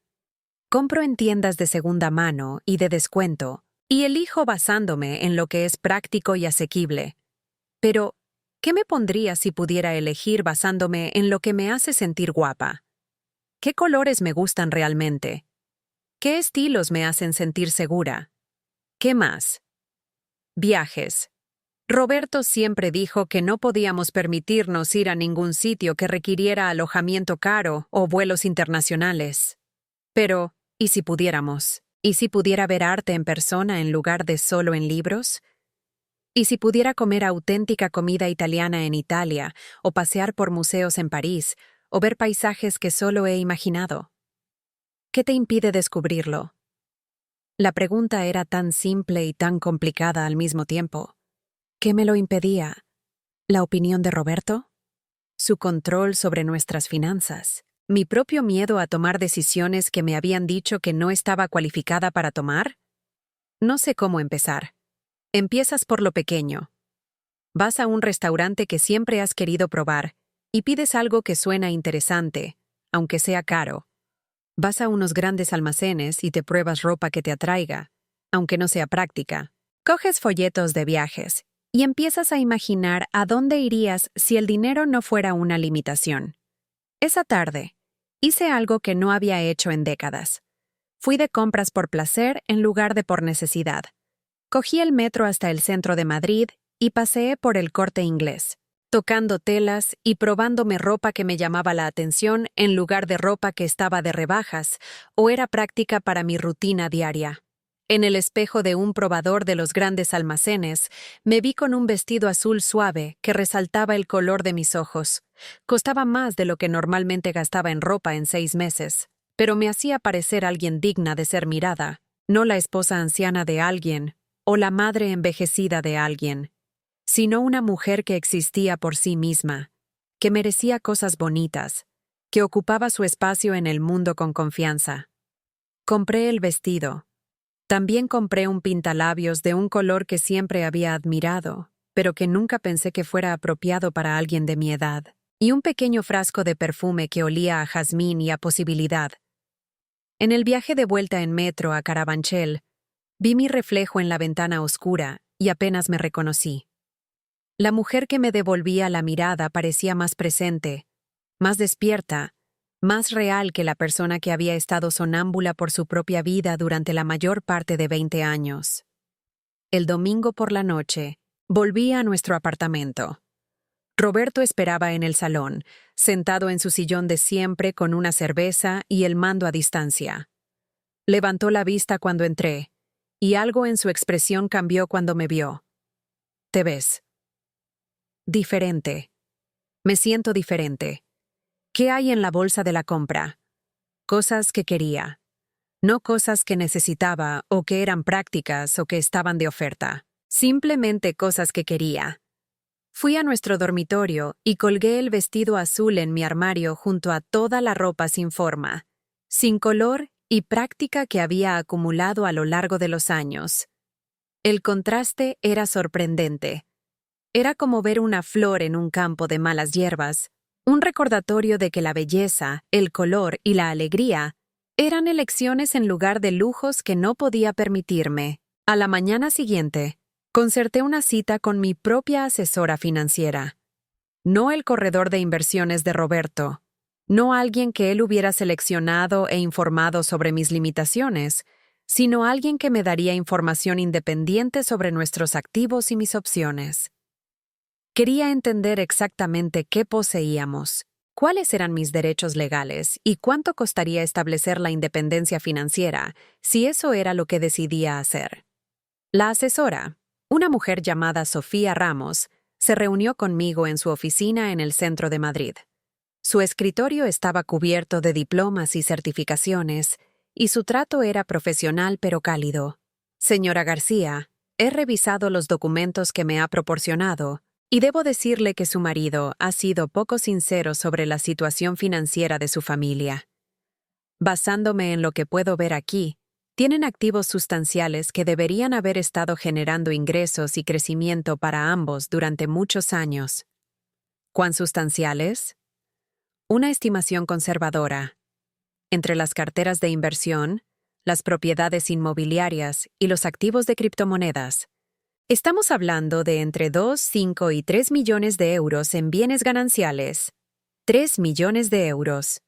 Compro en tiendas de segunda mano y de descuento, y elijo basándome en lo que es práctico y asequible. Pero, ¿qué me pondría si pudiera elegir basándome en lo que me hace sentir guapa? ¿Qué colores me gustan realmente? ¿Qué estilos me hacen sentir segura? ¿Qué más? Viajes. Roberto siempre dijo que no podíamos permitirnos ir a ningún sitio que requiriera alojamiento caro o vuelos internacionales. Pero, ¿y si pudiéramos? ¿Y si pudiera ver arte en persona en lugar de solo en libros? ¿Y si pudiera comer auténtica comida italiana en Italia, o pasear por museos en París, o ver paisajes que solo he imaginado? ¿Qué te impide descubrirlo? La pregunta era tan simple y tan complicada al mismo tiempo. ¿Qué me lo impedía? ¿La opinión de Roberto? ¿Su control sobre nuestras finanzas? ¿Mi propio miedo a tomar decisiones que me habían dicho que no estaba cualificada para tomar? No sé cómo empezar. Empiezas por lo pequeño. Vas a un restaurante que siempre has querido probar y pides algo que suena interesante, aunque sea caro. Vas a unos grandes almacenes y te pruebas ropa que te atraiga, aunque no sea práctica. Coges folletos de viajes y empiezas a imaginar a dónde irías si el dinero no fuera una limitación. Esa tarde, hice algo que no había hecho en décadas. Fui de compras por placer en lugar de por necesidad. Cogí el metro hasta el centro de Madrid y paseé por el Corte Inglés, tocando telas y probándome ropa que me llamaba la atención en lugar de ropa que estaba de rebajas o era práctica para mi rutina diaria. En el espejo de un probador de los grandes almacenes, me vi con un vestido azul suave que resaltaba el color de mis ojos. Costaba más de lo que normalmente gastaba en ropa en 6 meses, pero me hacía parecer alguien digna de ser mirada, no la esposa anciana de alguien o la madre envejecida de alguien, sino una mujer que existía por sí misma, que merecía cosas bonitas, que ocupaba su espacio en el mundo con confianza. Compré el vestido. También compré un pintalabios de un color que siempre había admirado, pero que nunca pensé que fuera apropiado para alguien de mi edad, y un pequeño frasco de perfume que olía a jazmín y a posibilidad. En el viaje de vuelta en metro a Carabanchel, vi mi reflejo en la ventana oscura y apenas me reconocí. La mujer que me devolvía la mirada parecía más presente, más despierta, más real que la persona que había estado sonámbula por su propia vida durante la mayor parte de 20 años. El domingo por la noche, volví a nuestro apartamento. Roberto esperaba en el salón, sentado en su sillón de siempre con una cerveza y el mando a distancia. Levantó la vista cuando entré, y algo en su expresión cambió cuando me vio. «¿Te ves?» «Diferente. Me siento diferente. ¿Qué hay en la bolsa de la compra?» Cosas que quería. No cosas que necesitaba o que eran prácticas o que estaban de oferta. Simplemente cosas que quería. Fui a nuestro dormitorio y colgué el vestido azul en mi armario junto a toda la ropa sin forma, sin color y práctica que había acumulado a lo largo de los años. El contraste era sorprendente. Era como ver una flor en un campo de malas hierbas, un recordatorio de que la belleza, el color y la alegría eran elecciones en lugar de lujos que no podía permitirme. A la mañana siguiente, concerté una cita con mi propia asesora financiera. No el corredor de inversiones de Roberto, no alguien que él hubiera seleccionado e informado sobre mis limitaciones, sino alguien que me daría información independiente sobre nuestros activos y mis opciones. Quería entender exactamente qué poseíamos, cuáles eran mis derechos legales y cuánto costaría establecer la independencia financiera si eso era lo que decidía hacer. La asesora, una mujer llamada Sofía Ramos, se reunió conmigo en su oficina en el centro de Madrid. Su escritorio estaba cubierto de diplomas y certificaciones, y su trato era profesional pero cálido. «Señora García, he revisado los documentos que me ha proporcionado, y debo decirle que su marido ha sido poco sincero sobre la situación financiera de su familia. Basándome en lo que puedo ver aquí, tienen activos sustanciales que deberían haber estado generando ingresos y crecimiento para ambos durante muchos años. ¿Cuán sustanciales? Una estimación conservadora. Entre las carteras de inversión, las propiedades inmobiliarias y los activos de criptomonedas, estamos hablando de entre 2, 5 y 3 millones de euros en bienes gananciales. 3 millones de euros.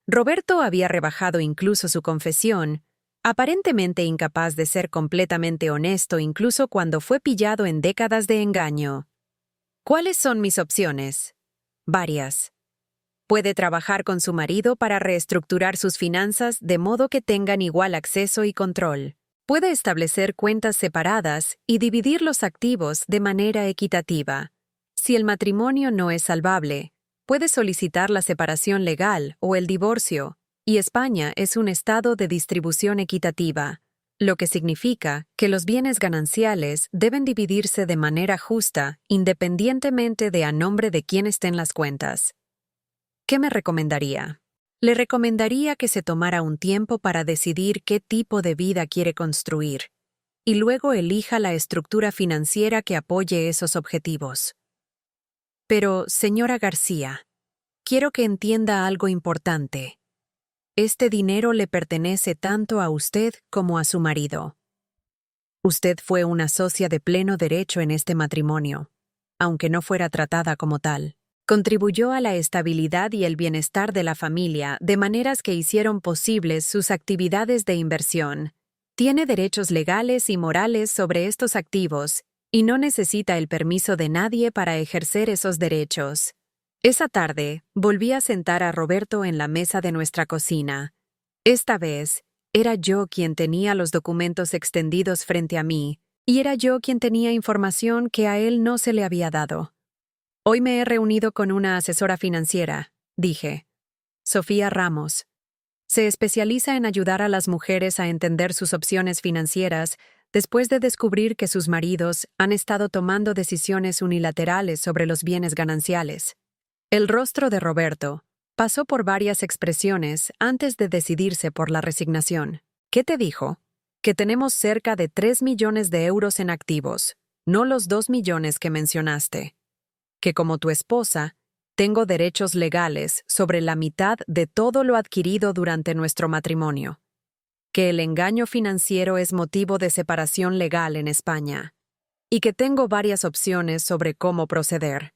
Roberto había rebajado incluso su confesión, aparentemente incapaz de ser completamente honesto incluso cuando fue pillado en décadas de engaño. ¿Cuáles son mis opciones? Varias. Puede trabajar con su marido para reestructurar sus finanzas de modo que tengan igual acceso y control. Puede establecer cuentas separadas y dividir los activos de manera equitativa. Si el matrimonio no es salvable, puede solicitar la separación legal o el divorcio, y España es un estado de distribución equitativa, lo que significa que los bienes gananciales deben dividirse de manera justa independientemente de a nombre de quién estén las cuentas. ¿Qué me recomendaría? Le recomendaría que se tomara un tiempo para decidir qué tipo de vida quiere construir, y luego elija la estructura financiera que apoye esos objetivos. Pero, señora García, quiero que entienda algo importante. Este dinero le pertenece tanto a usted como a su marido. Usted fue una socia de pleno derecho en este matrimonio, aunque no fuera tratada como tal. Contribuyó a la estabilidad y el bienestar de la familia de maneras que hicieron posibles sus actividades de inversión. Tiene derechos legales y morales sobre estos activos y no necesita el permiso de nadie para ejercer esos derechos. Esa tarde, volví a sentar a Roberto en la mesa de nuestra cocina. Esta vez, era yo quien tenía los documentos extendidos frente a mí, y era yo quien tenía información que a él no se le había dado. Hoy me he reunido con una asesora financiera, dije. Sofía Ramos. Se especializa en ayudar a las mujeres a entender sus opciones financieras después de descubrir que sus maridos han estado tomando decisiones unilaterales sobre los bienes gananciales. El rostro de Roberto pasó por varias expresiones antes de decidirse por la resignación. ¿Qué te dijo? Que tenemos cerca de 3 millones de euros en activos, no los 2 millones que mencionaste. Que como tu esposa, tengo derechos legales sobre la mitad de todo lo adquirido durante nuestro matrimonio. Que el engaño financiero es motivo de separación legal en España. Y que tengo varias opciones sobre cómo proceder.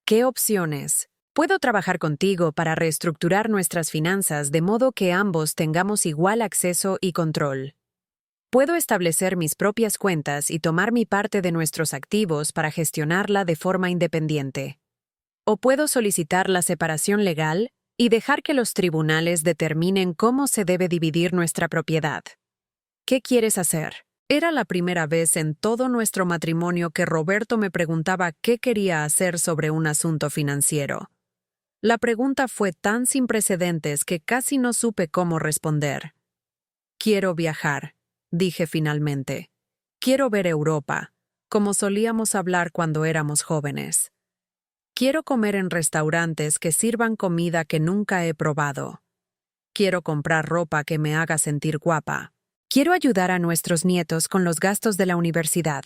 ¿Qué opciones? Puedo trabajar contigo para reestructurar nuestras finanzas de modo que ambos tengamos igual acceso y control. Puedo establecer mis propias cuentas y tomar mi parte de nuestros activos para gestionarla de forma independiente. O puedo solicitar la separación legal y dejar que los tribunales determinen cómo se debe dividir nuestra propiedad. ¿Qué quieres hacer? Era la primera vez en todo nuestro matrimonio que Roberto me preguntaba qué quería hacer sobre un asunto financiero. La pregunta fue tan sin precedentes que casi no supe cómo responder. Quiero viajar, dije finalmente. Quiero ver Europa, como solíamos hablar cuando éramos jóvenes. Quiero comer en restaurantes que sirvan comida que nunca he probado. Quiero comprar ropa que me haga sentir guapa. Quiero ayudar a nuestros nietos con los gastos de la universidad.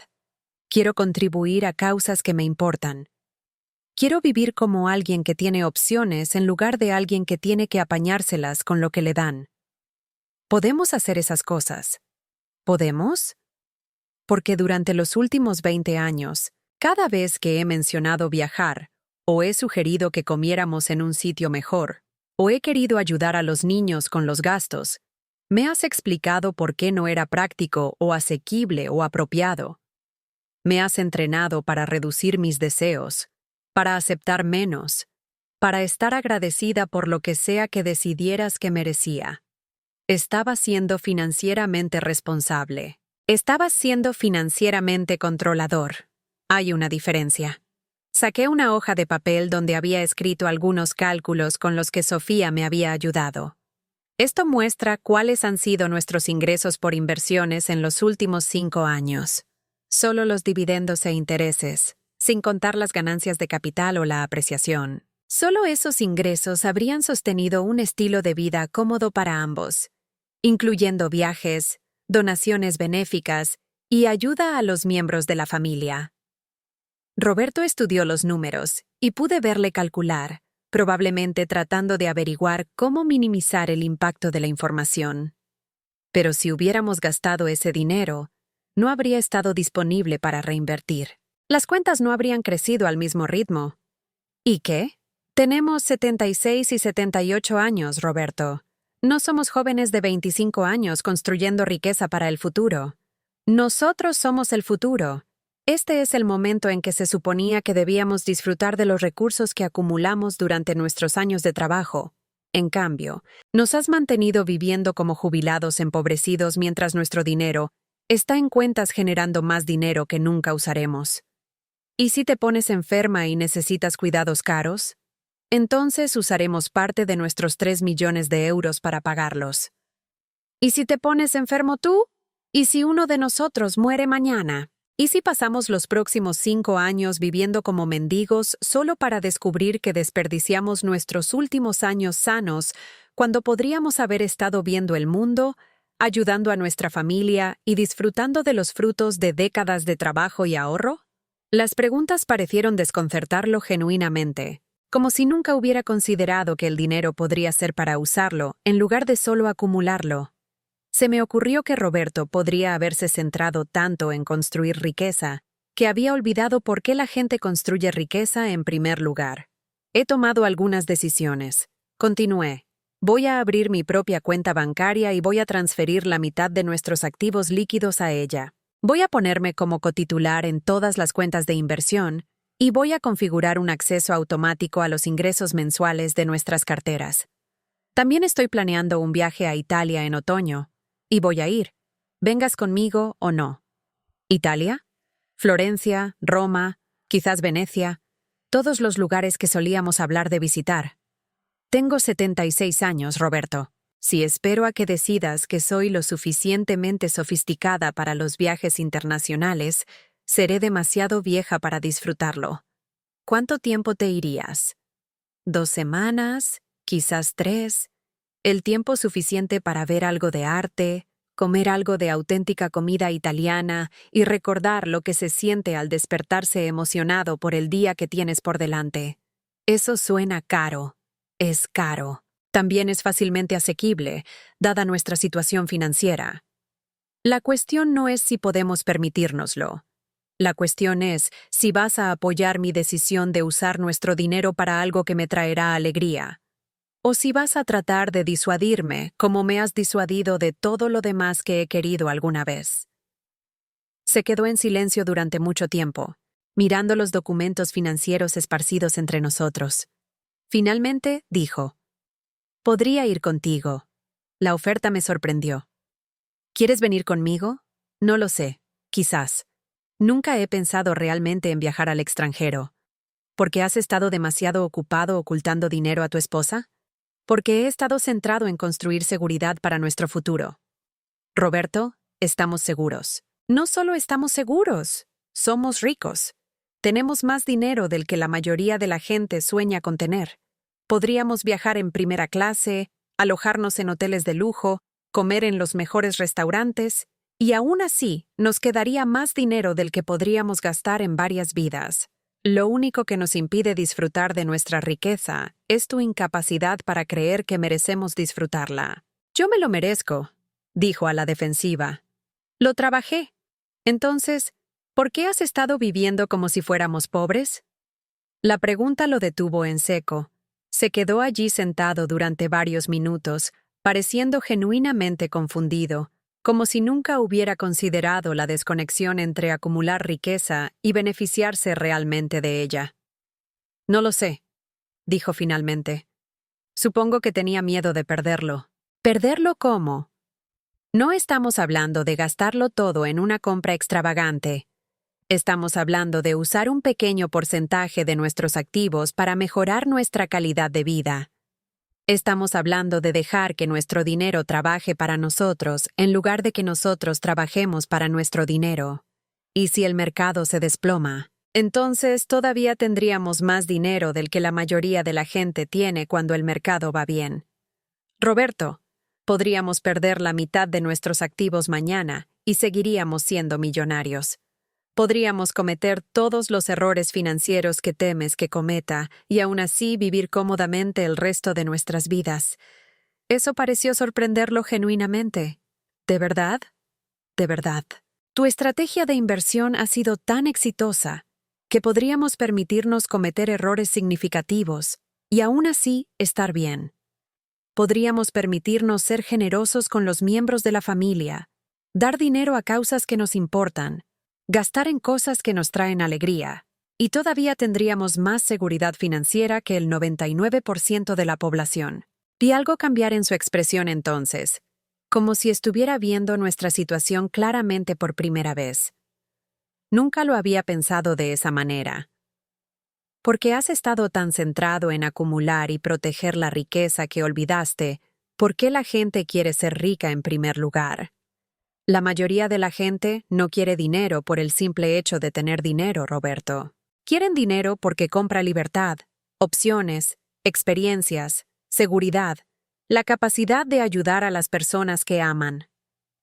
Quiero contribuir a causas que me importan. Quiero vivir como alguien que tiene opciones en lugar de alguien que tiene que apañárselas con lo que le dan. ¿Podemos hacer esas cosas? ¿Podemos? Porque durante los últimos 20 años, cada vez que he mencionado viajar, o he sugerido que comiéramos en un sitio mejor, o he querido ayudar a los niños con los gastos, me has explicado por qué no era práctico o asequible o apropiado. Me has entrenado para reducir mis deseos, para aceptar menos, para estar agradecida por lo que sea que decidieras que merecía. Estaba siendo financieramente responsable. Estabas siendo financieramente controlador. Hay una diferencia. Saqué una hoja de papel donde había escrito algunos cálculos con los que Sofía me había ayudado. Esto muestra cuáles han sido nuestros ingresos por inversiones en los últimos 5 años. Solo los dividendos e intereses, sin contar las ganancias de capital o la apreciación. Solo esos ingresos habrían sostenido un estilo de vida cómodo para ambos, incluyendo viajes, donaciones benéficas y ayuda a los miembros de la familia. Roberto estudió los números y pude verle calcular, probablemente tratando de averiguar cómo minimizar el impacto de la información. Pero si hubiéramos gastado ese dinero, no habría estado disponible para reinvertir. Las cuentas no habrían crecido al mismo ritmo. ¿Y qué? Tenemos 76 y 78 años, Roberto. No somos jóvenes de 25 años construyendo riqueza para el futuro. Nosotros somos el futuro. Este es el momento en que se suponía que debíamos disfrutar de los recursos que acumulamos durante nuestros años de trabajo. En cambio, nos has mantenido viviendo como jubilados empobrecidos mientras nuestro dinero está en cuentas generando más dinero que nunca usaremos. ¿Y si te pones enferma y necesitas cuidados caros? Entonces usaremos parte de nuestros 3 millones de euros para pagarlos. ¿Y si te pones enfermo tú? ¿Y si uno de nosotros muere mañana? ¿Y si pasamos los próximos 5 años viviendo como mendigos solo para descubrir que desperdiciamos nuestros últimos años sanos cuando podríamos haber estado viendo el mundo, ayudando a nuestra familia y disfrutando de los frutos de décadas de trabajo y ahorro? Las preguntas parecieron desconcertarlo genuinamente, como si nunca hubiera considerado que el dinero podría ser para usarlo en lugar de solo acumularlo. Se me ocurrió que Roberto podría haberse centrado tanto en construir riqueza que había olvidado por qué la gente construye riqueza en primer lugar. He tomado algunas decisiones. Continué. Voy a abrir mi propia cuenta bancaria y voy a transferir la mitad de nuestros activos líquidos a ella. Voy a ponerme como cotitular en todas las cuentas de inversión y voy a configurar un acceso automático a los ingresos mensuales de nuestras carteras. También estoy planeando un viaje a Italia en otoño, y voy a ir, vengas conmigo o no. ¿Italia? Florencia, Roma, quizás Venecia, todos los lugares que solíamos hablar de visitar. Tengo 76 años, Roberto. Si espero a que decidas que soy lo suficientemente sofisticada para los viajes internacionales, seré demasiado vieja para disfrutarlo. ¿Cuánto tiempo te irías? ¿2 semanas? ¿Quizás 3? ¿El tiempo suficiente para ver algo de arte, comer algo de auténtica comida italiana y recordar lo que se siente al despertarse emocionado por el día que tienes por delante? Eso suena caro. Es caro. También es fácilmente asequible, dada nuestra situación financiera. La cuestión no es si podemos permitírnoslo. La cuestión es si vas a apoyar mi decisión de usar nuestro dinero para algo que me traerá alegría. O si vas a tratar de disuadirme como me has disuadido de todo lo demás que he querido alguna vez. Se quedó en silencio durante mucho tiempo, mirando los documentos financieros esparcidos entre nosotros. Finalmente, dijo: «Podría ir contigo». La oferta me sorprendió. ¿Quieres venir conmigo? No lo sé, quizás. Nunca he pensado realmente en viajar al extranjero. ¿Por qué has estado demasiado ocupado ocultando dinero a tu esposa? Porque he estado centrado en construir seguridad para nuestro futuro. Roberto, estamos seguros. No solo estamos seguros, somos ricos. Tenemos más dinero del que la mayoría de la gente sueña con tener. Podríamos viajar en primera clase, alojarnos en hoteles de lujo, comer en los mejores restaurantes, y aún así nos quedaría más dinero del que podríamos gastar en varias vidas. Lo único que nos impide disfrutar de nuestra riqueza es tu incapacidad para creer que merecemos disfrutarla. Yo me lo merezco, dijo a la defensiva. Lo trabajé. Entonces, ¿por qué has estado viviendo como si fuéramos pobres? La pregunta lo detuvo en seco. Se quedó allí sentado durante varios minutos, pareciendo genuinamente confundido, como si nunca hubiera considerado la desconexión entre acumular riqueza y beneficiarse realmente de ella. No lo sé, dijo finalmente. Supongo que tenía miedo de perderlo. ¿Perderlo cómo? No estamos hablando de gastarlo todo en una compra extravagante. Estamos hablando de usar un pequeño porcentaje de nuestros activos para mejorar nuestra calidad de vida. Estamos hablando de dejar que nuestro dinero trabaje para nosotros en lugar de que nosotros trabajemos para nuestro dinero. Y si el mercado se desploma, entonces todavía tendríamos más dinero del que la mayoría de la gente tiene cuando el mercado va bien. Roberto, podríamos perder la mitad de nuestros activos mañana y seguiríamos siendo millonarios. Podríamos cometer todos los errores financieros que temes que cometa y aún así vivir cómodamente el resto de nuestras vidas. Eso pareció sorprenderlo genuinamente. ¿De verdad? De verdad. Tu estrategia de inversión ha sido tan exitosa que podríamos permitirnos cometer errores significativos y aún así estar bien. Podríamos permitirnos ser generosos con los miembros de la familia, dar dinero a causas que nos importan, gastar en cosas que nos traen alegría, y todavía tendríamos más seguridad financiera que el 99% de la población. Vi algo cambiar en su expresión entonces, como si estuviera viendo nuestra situación claramente por primera vez. Nunca lo había pensado de esa manera. ¿Por qué has estado tan centrado en acumular y proteger la riqueza que olvidaste? ¿Por qué la gente quiere ser rica en primer lugar? La mayoría de la gente no quiere dinero por el simple hecho de tener dinero, Roberto. Quieren dinero porque compra libertad, opciones, experiencias, seguridad, la capacidad de ayudar a las personas que aman.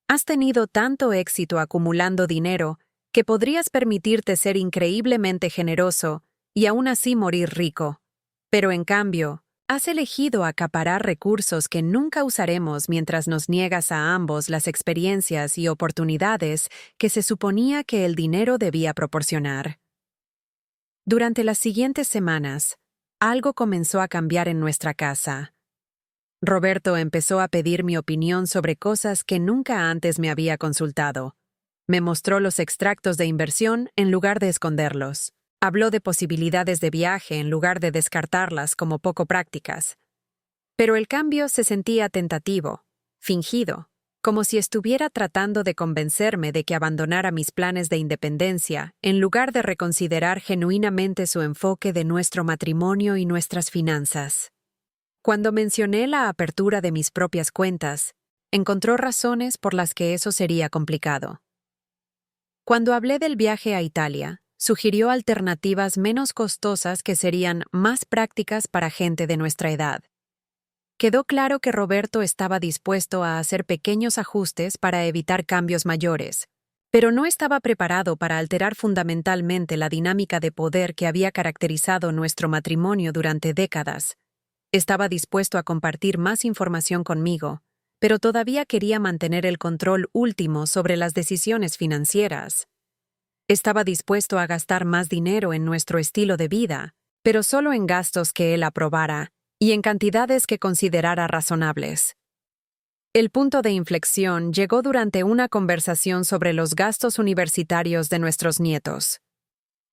Has tenido tanto éxito acumulando dinero que podrías permitirte ser increíblemente generoso y aún así morir rico. Pero en cambio, has elegido acaparar recursos que nunca usaremos mientras nos niegas a ambos las experiencias y oportunidades que se suponía que el dinero debía proporcionar. Durante las siguientes semanas, algo comenzó a cambiar en nuestra casa. Roberto empezó a pedir mi opinión sobre cosas que nunca antes me había consultado. Me mostró los extractos de inversión en lugar de esconderlos. Habló de posibilidades de viaje en lugar de descartarlas como poco prácticas. Pero el cambio se sentía tentativo, fingido, como si estuviera tratando de convencerme de que abandonara mis planes de independencia en lugar de reconsiderar genuinamente su enfoque de nuestro matrimonio y nuestras finanzas. Cuando mencioné la apertura de mis propias cuentas, encontró razones por las que eso sería complicado. Cuando hablé del viaje a Italia, sugirió alternativas menos costosas que serían más prácticas para gente de nuestra edad. Quedó claro que Roberto estaba dispuesto a hacer pequeños ajustes para evitar cambios mayores, pero no estaba preparado para alterar fundamentalmente la dinámica de poder que había caracterizado nuestro matrimonio durante décadas. Estaba dispuesto a compartir más información conmigo, pero todavía quería mantener el control último sobre las decisiones financieras. Estaba dispuesto a gastar más dinero en nuestro estilo de vida, pero solo en gastos que él aprobara y en cantidades que considerara razonables. El punto de inflexión llegó durante una conversación sobre los gastos universitarios de nuestros nietos.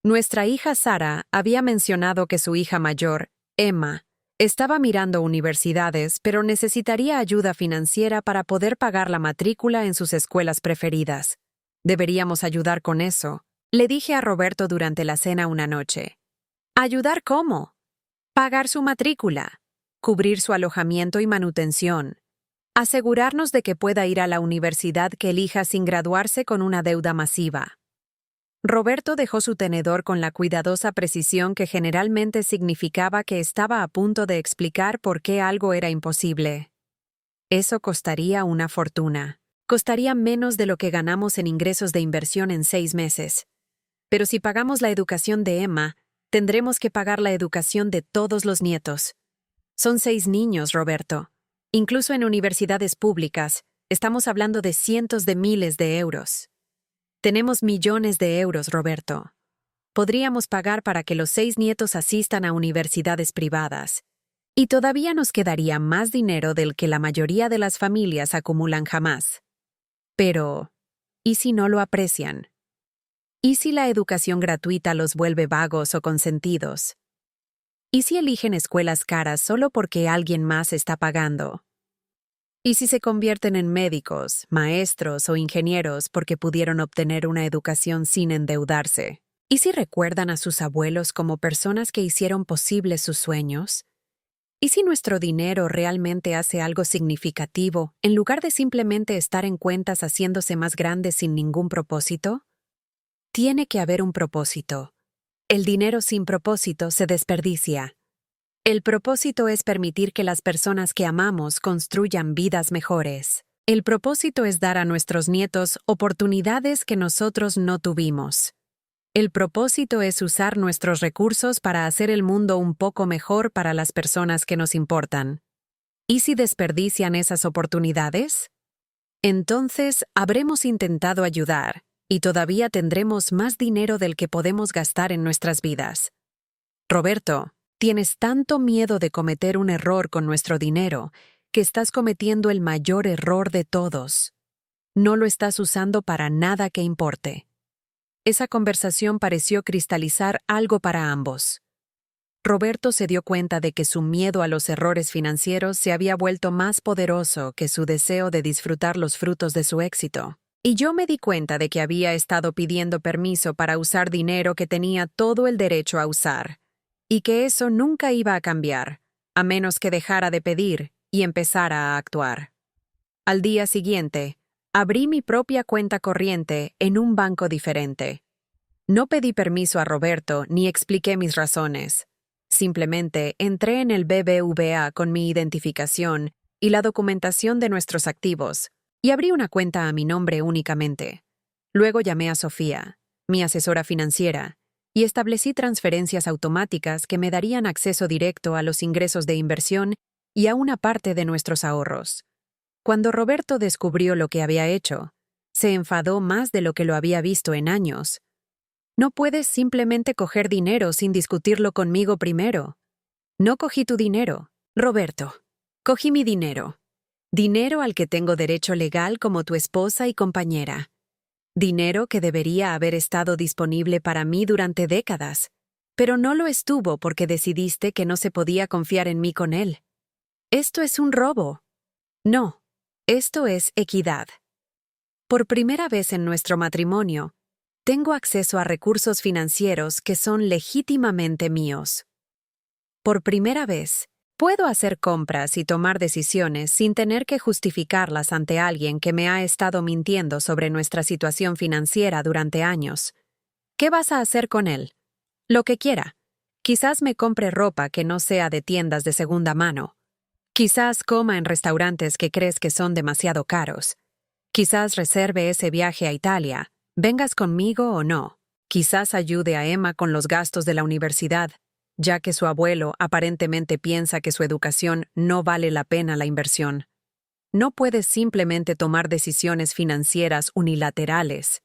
Nuestra hija Sara había mencionado que su hija mayor, Emma, estaba mirando universidades, pero necesitaría ayuda financiera para poder pagar la matrícula en sus escuelas preferidas. Deberíamos ayudar con eso, le dije a Roberto durante la cena una noche. ¿Ayudar cómo? Pagar su matrícula, cubrir su alojamiento y manutención, asegurarnos de que pueda ir a la universidad que elija sin graduarse con una deuda masiva. Roberto dejó su tenedor con la cuidadosa precisión que generalmente significaba que estaba a punto de explicar por qué algo era imposible. Eso costaría una fortuna. Costaría menos de lo que ganamos en ingresos de inversión en 6 meses. Pero si pagamos la educación de Emma, tendremos que pagar la educación de todos los nietos. Son 6 niños, Roberto. Incluso en universidades públicas, estamos hablando de cientos de miles de euros. Tenemos millones de euros, Roberto. Podríamos pagar para que los 6 nietos asistan a universidades privadas. Y todavía nos quedaría más dinero del que la mayoría de las familias acumulan jamás. Pero, ¿y si no lo aprecian? ¿Y si la educación gratuita los vuelve vagos o consentidos? ¿Y si eligen escuelas caras solo porque alguien más está pagando? ¿Y si se convierten en médicos, maestros o ingenieros porque pudieron obtener una educación sin endeudarse? ¿Y si recuerdan a sus abuelos como personas que hicieron posibles sus sueños? ¿Y si nuestro dinero realmente hace algo significativo en lugar de simplemente estar en cuentas haciéndose más grandes sin ningún propósito? Tiene que haber un propósito. El dinero sin propósito se desperdicia. El propósito es permitir que las personas que amamos construyan vidas mejores. El propósito es dar a nuestros nietos oportunidades que nosotros no tuvimos. El propósito es usar nuestros recursos para hacer el mundo un poco mejor para las personas que nos importan. ¿Y si desperdician esas oportunidades? Entonces, habremos intentado ayudar, y todavía tendremos más dinero del que podemos gastar en nuestras vidas. Roberto, tienes tanto miedo de cometer un error con nuestro dinero que estás cometiendo el mayor error de todos. No lo estás usando para nada que importe. Esa conversación pareció cristalizar algo para ambos. Roberto se dio cuenta de que su miedo a los errores financieros se había vuelto más poderoso que su deseo de disfrutar los frutos de su éxito. Y yo me di cuenta de que había estado pidiendo permiso para usar dinero que tenía todo el derecho a usar, y que eso nunca iba a cambiar, a menos que dejara de pedir y empezara a actuar. Al día siguiente, abrí mi propia cuenta corriente en un banco diferente. No pedí permiso a Roberto ni expliqué mis razones. Simplemente entré en el BBVA con mi identificación y la documentación de nuestros activos, y abrí una cuenta a mi nombre únicamente. Luego llamé a Sofía, mi asesora financiera, y establecí transferencias automáticas que me darían acceso directo a los ingresos de inversión y a una parte de nuestros ahorros. Cuando Roberto descubrió lo que había hecho, se enfadó más de lo que lo había visto en años. No puedes simplemente coger dinero sin discutirlo conmigo primero. No cogí tu dinero, Roberto. Cogí mi dinero. Dinero al que tengo derecho legal como tu esposa y compañera. Dinero que debería haber estado disponible para mí durante décadas, pero no lo estuvo porque decidiste que no se podía confiar en mí con él. Esto es un robo. No, esto es equidad. Por primera vez en nuestro matrimonio, tengo acceso a recursos financieros que son legítimamente míos. Por primera vez, puedo hacer compras y tomar decisiones sin tener que justificarlas ante alguien que me ha estado mintiendo sobre nuestra situación financiera durante años. ¿Qué vas a hacer con él? Lo que quiera. Quizás me compre ropa que no sea de tiendas de segunda mano. Quizás coma en restaurantes que crees que son demasiado caros. Quizás reserve ese viaje a Italia, vengas conmigo o no. Quizás ayude a Emma con los gastos de la universidad, ya que su abuelo aparentemente piensa que su educación no vale la pena la inversión. No puedes simplemente tomar decisiones financieras unilaterales.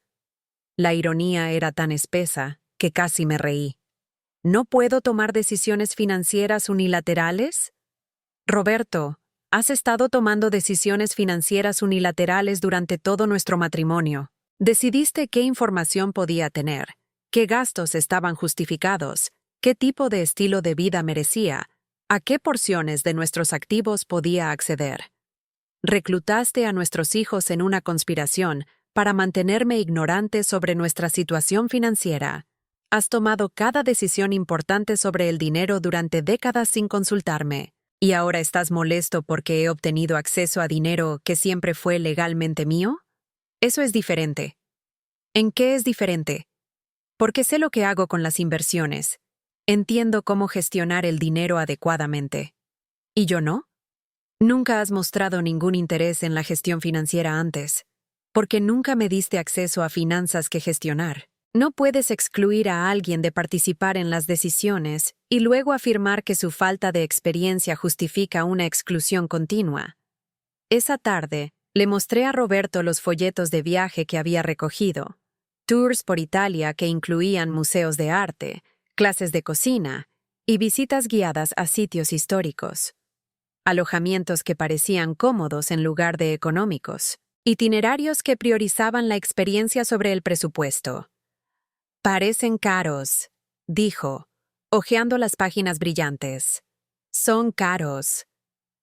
La ironía era tan espesa que casi me reí. ¿No puedo tomar decisiones financieras unilaterales? Roberto, has estado tomando decisiones financieras unilaterales durante todo nuestro matrimonio. Decidiste qué información podía tener, qué gastos estaban justificados, qué tipo de estilo de vida merecía, a qué porciones de nuestros activos podía acceder. Reclutaste a nuestros hijos en una conspiración para mantenerme ignorante sobre nuestra situación financiera. Has tomado cada decisión importante sobre el dinero durante décadas sin consultarme. ¿Y ahora estás molesto porque he obtenido acceso a dinero que siempre fue legalmente mío? Eso es diferente. ¿En qué es diferente? Porque sé lo que hago con las inversiones. Entiendo cómo gestionar el dinero adecuadamente. ¿Y yo no? Nunca has mostrado ningún interés en la gestión financiera antes, porque nunca me diste acceso a finanzas que gestionar. No puedes excluir a alguien de participar en las decisiones y luego afirmar que su falta de experiencia justifica una exclusión continua. Esa tarde, le mostré a Roberto los folletos de viaje que había recogido, tours por Italia que incluían museos de arte, clases de cocina y visitas guiadas a sitios históricos. Alojamientos que parecían cómodos en lugar de económicos, itinerarios que priorizaban la experiencia sobre el presupuesto. Parecen caros, dijo, hojeando las páginas brillantes. Son caros.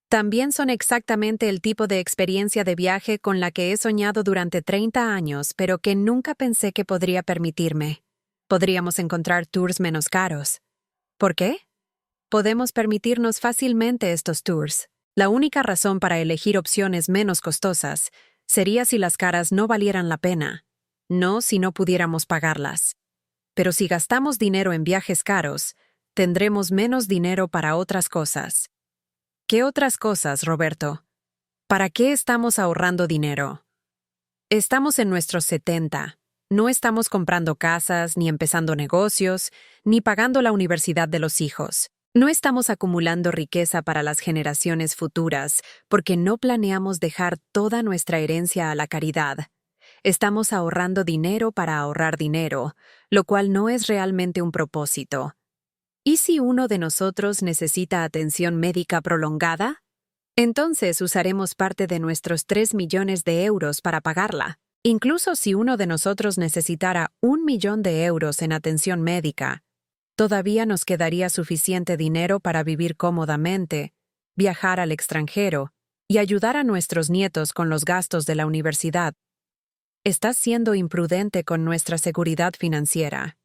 También son exactamente el tipo de experiencia de viaje con la que he soñado durante 30 años, pero que nunca pensé que podría permitirme. Podríamos encontrar tours menos caros. ¿Por qué? Podemos permitirnos fácilmente estos tours. La única razón para elegir opciones menos costosas sería si las caras no valieran la pena, no si no pudiéramos pagarlas. Pero si gastamos dinero en viajes caros, tendremos menos dinero para otras cosas. ¿Qué otras cosas, Roberto? ¿Para qué estamos ahorrando dinero? Estamos en nuestros 70. No estamos comprando casas, ni empezando negocios, ni pagando la universidad de los hijos. No estamos acumulando riqueza para las generaciones futuras porque no planeamos dejar toda nuestra herencia a la caridad. Estamos ahorrando dinero para ahorrar dinero, lo cual no es realmente un propósito. ¿Y si uno de nosotros necesita atención médica prolongada? Entonces usaremos parte de nuestros 3 millones de euros para pagarla. Incluso si uno de nosotros necesitara 1 millón de euros en atención médica, todavía nos quedaría suficiente dinero para vivir cómodamente, viajar al extranjero y ayudar a nuestros nietos con los gastos de la universidad. Estás siendo imprudente con nuestra seguridad financiera.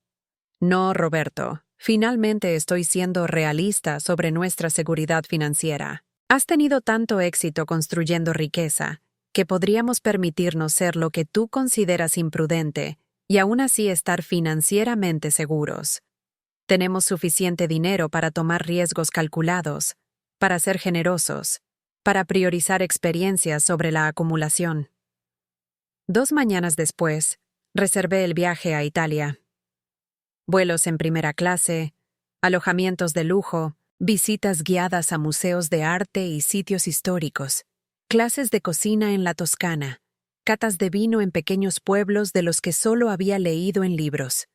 No, Roberto. Finalmente estoy siendo realista sobre nuestra seguridad financiera. Has tenido tanto éxito construyendo riqueza que podríamos permitirnos ser lo que tú consideras imprudente y aún así estar financieramente seguros. Tenemos suficiente dinero para tomar riesgos calculados, para ser generosos, para priorizar experiencias sobre la acumulación. 2 mañanas después, reservé el viaje a Italia. Vuelos en primera clase, alojamientos de lujo, visitas guiadas a museos de arte y sitios históricos, clases de cocina en la Toscana, catas de vino en pequeños pueblos de los que solo había leído en libros.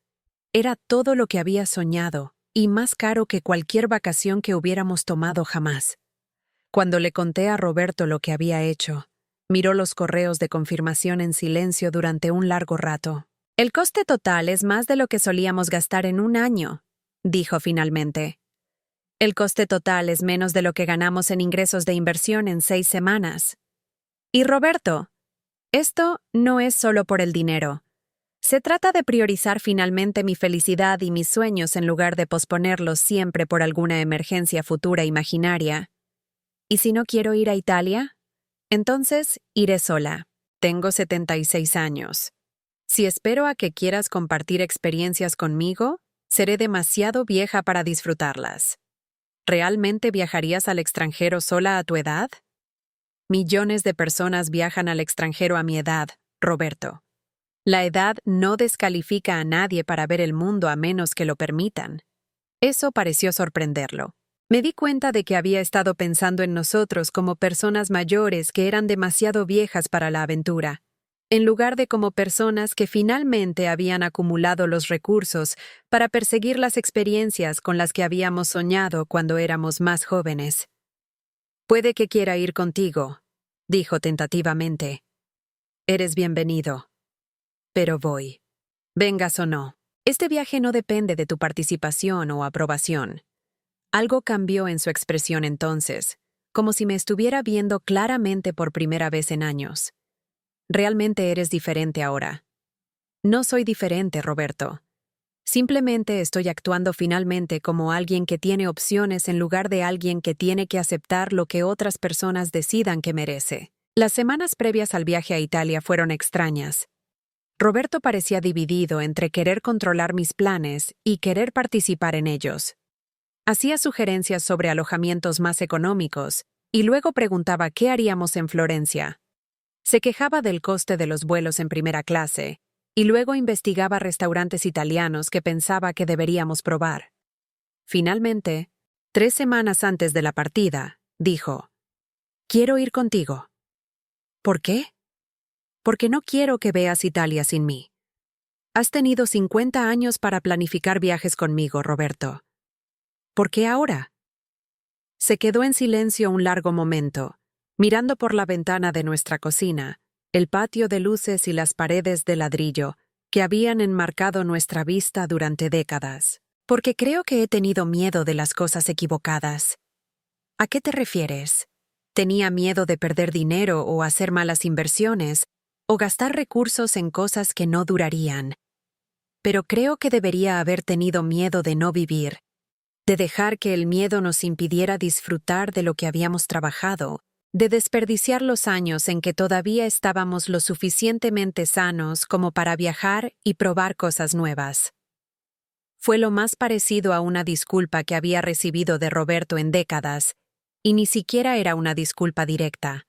Era todo lo que había soñado, y más caro que cualquier vacación que hubiéramos tomado jamás. Cuando le conté a Roberto lo que había hecho, miró los correos de confirmación en silencio durante un largo rato. «El coste total es más de lo que solíamos gastar en un año», dijo finalmente. «El coste total es menos de lo que ganamos en ingresos de inversión en 6 semanas. Y Roberto, esto no es solo por el dinero. Se trata de priorizar finalmente mi felicidad y mis sueños en lugar de posponerlos siempre por alguna emergencia futura imaginaria. ¿Y si no quiero ir a Italia? Entonces iré sola. Tengo 76 años. Si espero a que quieras compartir experiencias conmigo, seré demasiado vieja para disfrutarlas. ¿Realmente viajarías al extranjero sola a tu edad? Millones de personas viajan al extranjero a mi edad, Roberto. La edad no descalifica a nadie para ver el mundo a menos que lo permitan. Eso pareció sorprenderlo. Me di cuenta de que había estado pensando en nosotros como personas mayores que eran demasiado viejas para la aventura, en lugar de como personas que finalmente habían acumulado los recursos para perseguir las experiencias con las que habíamos soñado cuando éramos más jóvenes. «Puede que quiera ir contigo», dijo tentativamente. «Eres bienvenido. Pero voy. Vengas o no. Este viaje no depende de tu participación o aprobación». Algo cambió en su expresión entonces, como si me estuviera viendo claramente por primera vez en años. «Realmente eres diferente ahora». «No soy diferente, Roberto. Simplemente estoy actuando finalmente como alguien que tiene opciones en lugar de alguien que tiene que aceptar lo que otras personas decidan que merece». Las semanas previas al viaje a Italia fueron extrañas. Roberto parecía dividido entre querer controlar mis planes y querer participar en ellos. Hacía sugerencias sobre alojamientos más económicos y luego preguntaba qué haríamos en Florencia. Se quejaba del coste de los vuelos en primera clase y luego investigaba restaurantes italianos que pensaba que deberíamos probar. Finalmente, 3 semanas antes de la partida, dijo: «Quiero ir contigo». «¿Por qué?» «Porque no quiero que veas Italia sin mí. Has tenido 50 años para planificar viajes conmigo, Roberto. ¿Por qué ahora?» Se quedó en silencio un largo momento, mirando por la ventana de nuestra cocina, el patio de luces y las paredes de ladrillo que habían enmarcado nuestra vista durante décadas. «Porque creo que he tenido miedo de las cosas equivocadas». «¿A qué te refieres?» «Tenía miedo de perder dinero o hacer malas inversiones, o gastar recursos en cosas que no durarían. Pero creo que debería haber tenido miedo de no vivir, de dejar que el miedo nos impidiera disfrutar de lo que habíamos trabajado, de desperdiciar los años en que todavía estábamos lo suficientemente sanos como para viajar y probar cosas nuevas». Fue lo más parecido a una disculpa que había recibido de Roberto en décadas, y ni siquiera era una disculpa directa.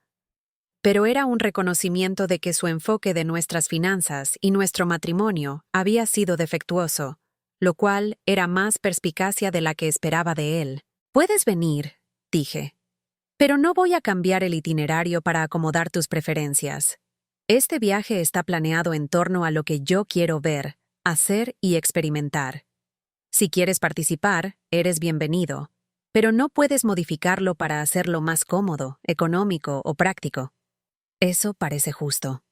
Pero era un reconocimiento de que su enfoque de nuestras finanzas y nuestro matrimonio había sido defectuoso, lo cual era más perspicacia de la que esperaba de él. «Puedes venir», dije. «Pero no voy a cambiar el itinerario para acomodar tus preferencias. Este viaje está planeado en torno a lo que yo quiero ver, hacer y experimentar. Si quieres participar, eres bienvenido, pero no puedes modificarlo para hacerlo más cómodo, económico o práctico». Eso parece justo.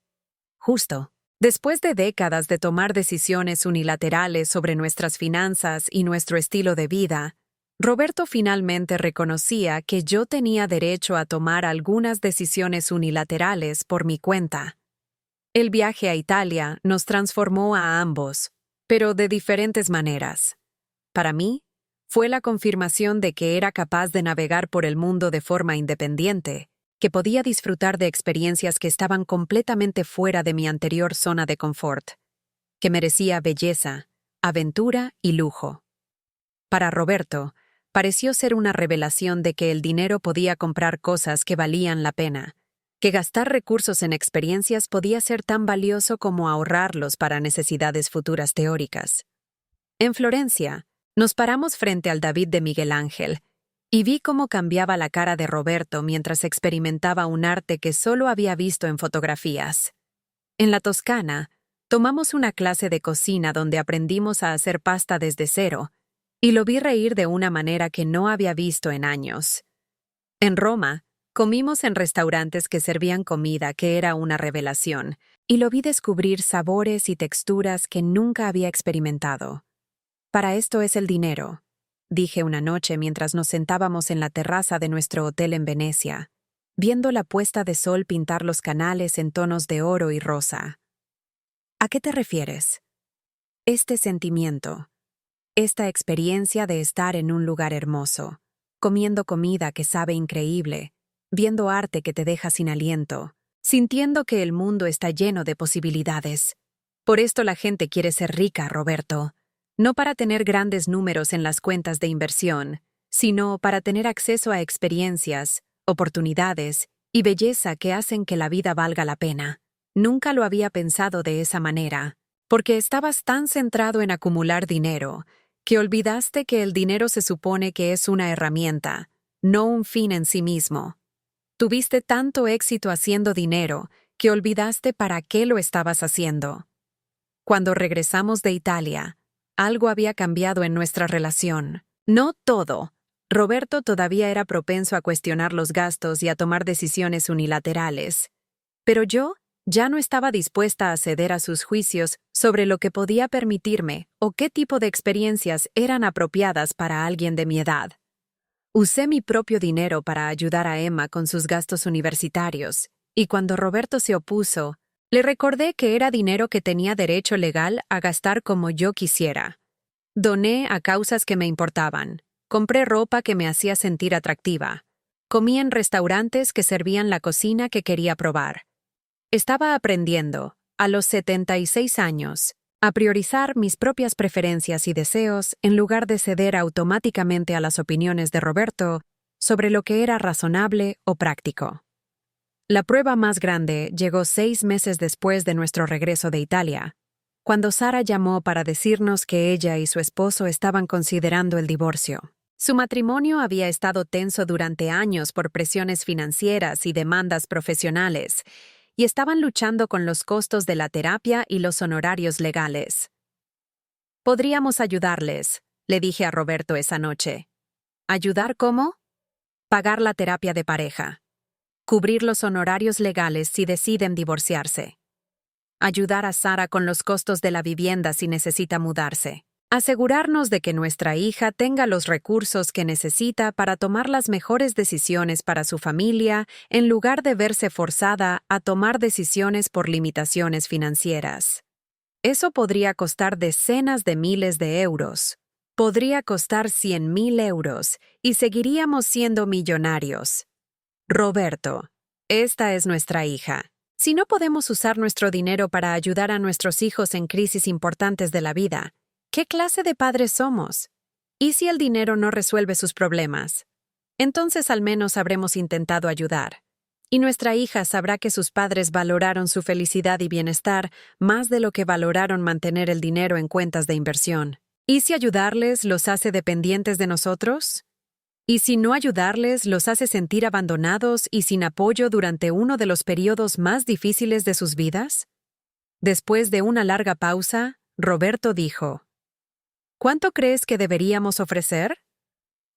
Justo. Después de décadas de tomar decisiones unilaterales sobre nuestras finanzas y nuestro estilo de vida, Roberto finalmente reconocía que yo tenía derecho a tomar algunas decisiones unilaterales por mi cuenta. El viaje a Italia nos transformó a ambos, pero de diferentes maneras. Para mí, fue la confirmación de que era capaz de navegar por el mundo de forma independiente, que podía disfrutar de experiencias que estaban completamente fuera de mi anterior zona de confort, que merecía belleza, aventura y lujo. Para Roberto, pareció ser una revelación de que el dinero podía comprar cosas que valían la pena, que gastar recursos en experiencias podía ser tan valioso como ahorrarlos para necesidades futuras teóricas. En Florencia, nos paramos frente al David de Miguel Ángel, y vi cómo cambiaba la cara de Roberto mientras experimentaba un arte que solo había visto en fotografías. En la Toscana, tomamos una clase de cocina donde aprendimos a hacer pasta desde cero, Y lo vi reír de una manera que no había visto en años. En Roma, comimos en restaurantes que servían comida que era una revelación, y lo vi descubrir sabores y texturas que nunca había experimentado. Para esto es el dinero, dije una noche mientras nos sentábamos en la terraza de nuestro hotel en Venecia, viendo la puesta de sol pintar los canales en tonos de oro y rosa. ¿A qué te refieres? Este sentimiento, esta experiencia de estar en un lugar hermoso, comiendo comida que sabe increíble, viendo arte que te deja sin aliento, sintiendo que el mundo está lleno de posibilidades. Por esto la gente quiere ser rica, Roberto. No para tener grandes números en las cuentas de inversión, sino para tener acceso a experiencias, oportunidades y belleza que hacen que la vida valga la pena. Nunca lo había pensado de esa manera, porque estabas tan centrado en acumular dinero, que olvidaste que el dinero se supone que es una herramienta, no un fin en sí mismo. Tuviste tanto éxito haciendo dinero que olvidaste para qué lo estabas haciendo. Cuando regresamos de Italia, algo había cambiado en nuestra relación. No todo. Roberto todavía era propenso a cuestionar los gastos y a tomar decisiones unilaterales. Pero yo ya no estaba dispuesta a ceder a sus juicios sobre lo que podía permitirme o qué tipo de experiencias eran apropiadas para alguien de mi edad. Usé mi propio dinero para ayudar a Emma con sus gastos universitarios, y cuando Roberto se opuso, le recordé que era dinero que tenía derecho legal a gastar como yo quisiera. Doné a causas que me importaban, compré ropa que me hacía sentir atractiva, comí en restaurantes que servían la cocina que quería probar. Estaba aprendiendo, a los 76 años, a priorizar mis propias preferencias y deseos en lugar de ceder automáticamente a las opiniones de Roberto sobre lo que era razonable o práctico. La prueba más grande llegó 6 meses después de nuestro regreso de Italia, cuando Sara llamó para decirnos que ella y su esposo estaban considerando el divorcio. Su matrimonio había estado tenso durante años por presiones financieras y demandas profesionales, y estaban luchando con los costos de la terapia y los honorarios legales. «Podríamos ayudarles», le dije a Roberto esa noche. ¿Ayudar cómo? Pagar la terapia de pareja. Cubrir los honorarios legales si deciden divorciarse. Ayudar a Sara con los costos de la vivienda si necesita mudarse. Asegurarnos de que nuestra hija tenga los recursos que necesita para tomar las mejores decisiones para su familia en lugar de verse forzada a tomar decisiones por limitaciones financieras. Eso podría costar decenas de miles de euros. Podría costar 100.000 euros y seguiríamos siendo millonarios. Roberto, esta es nuestra hija. Si no podemos usar nuestro dinero para ayudar a nuestros hijos en crisis importantes de la vida, ¿qué clase de padres somos? ¿Y si el dinero no resuelve sus problemas? Entonces al menos habremos intentado ayudar. Y nuestra hija sabrá que sus padres valoraron su felicidad y bienestar más de lo que valoraron mantener el dinero en cuentas de inversión. ¿Y si ayudarles los hace dependientes de nosotros? ¿Y si no ayudarles los hace sentir abandonados y sin apoyo durante uno de los periodos más difíciles de sus vidas? Después de una larga pausa, Roberto dijo: ¿Cuánto crees que deberíamos ofrecer?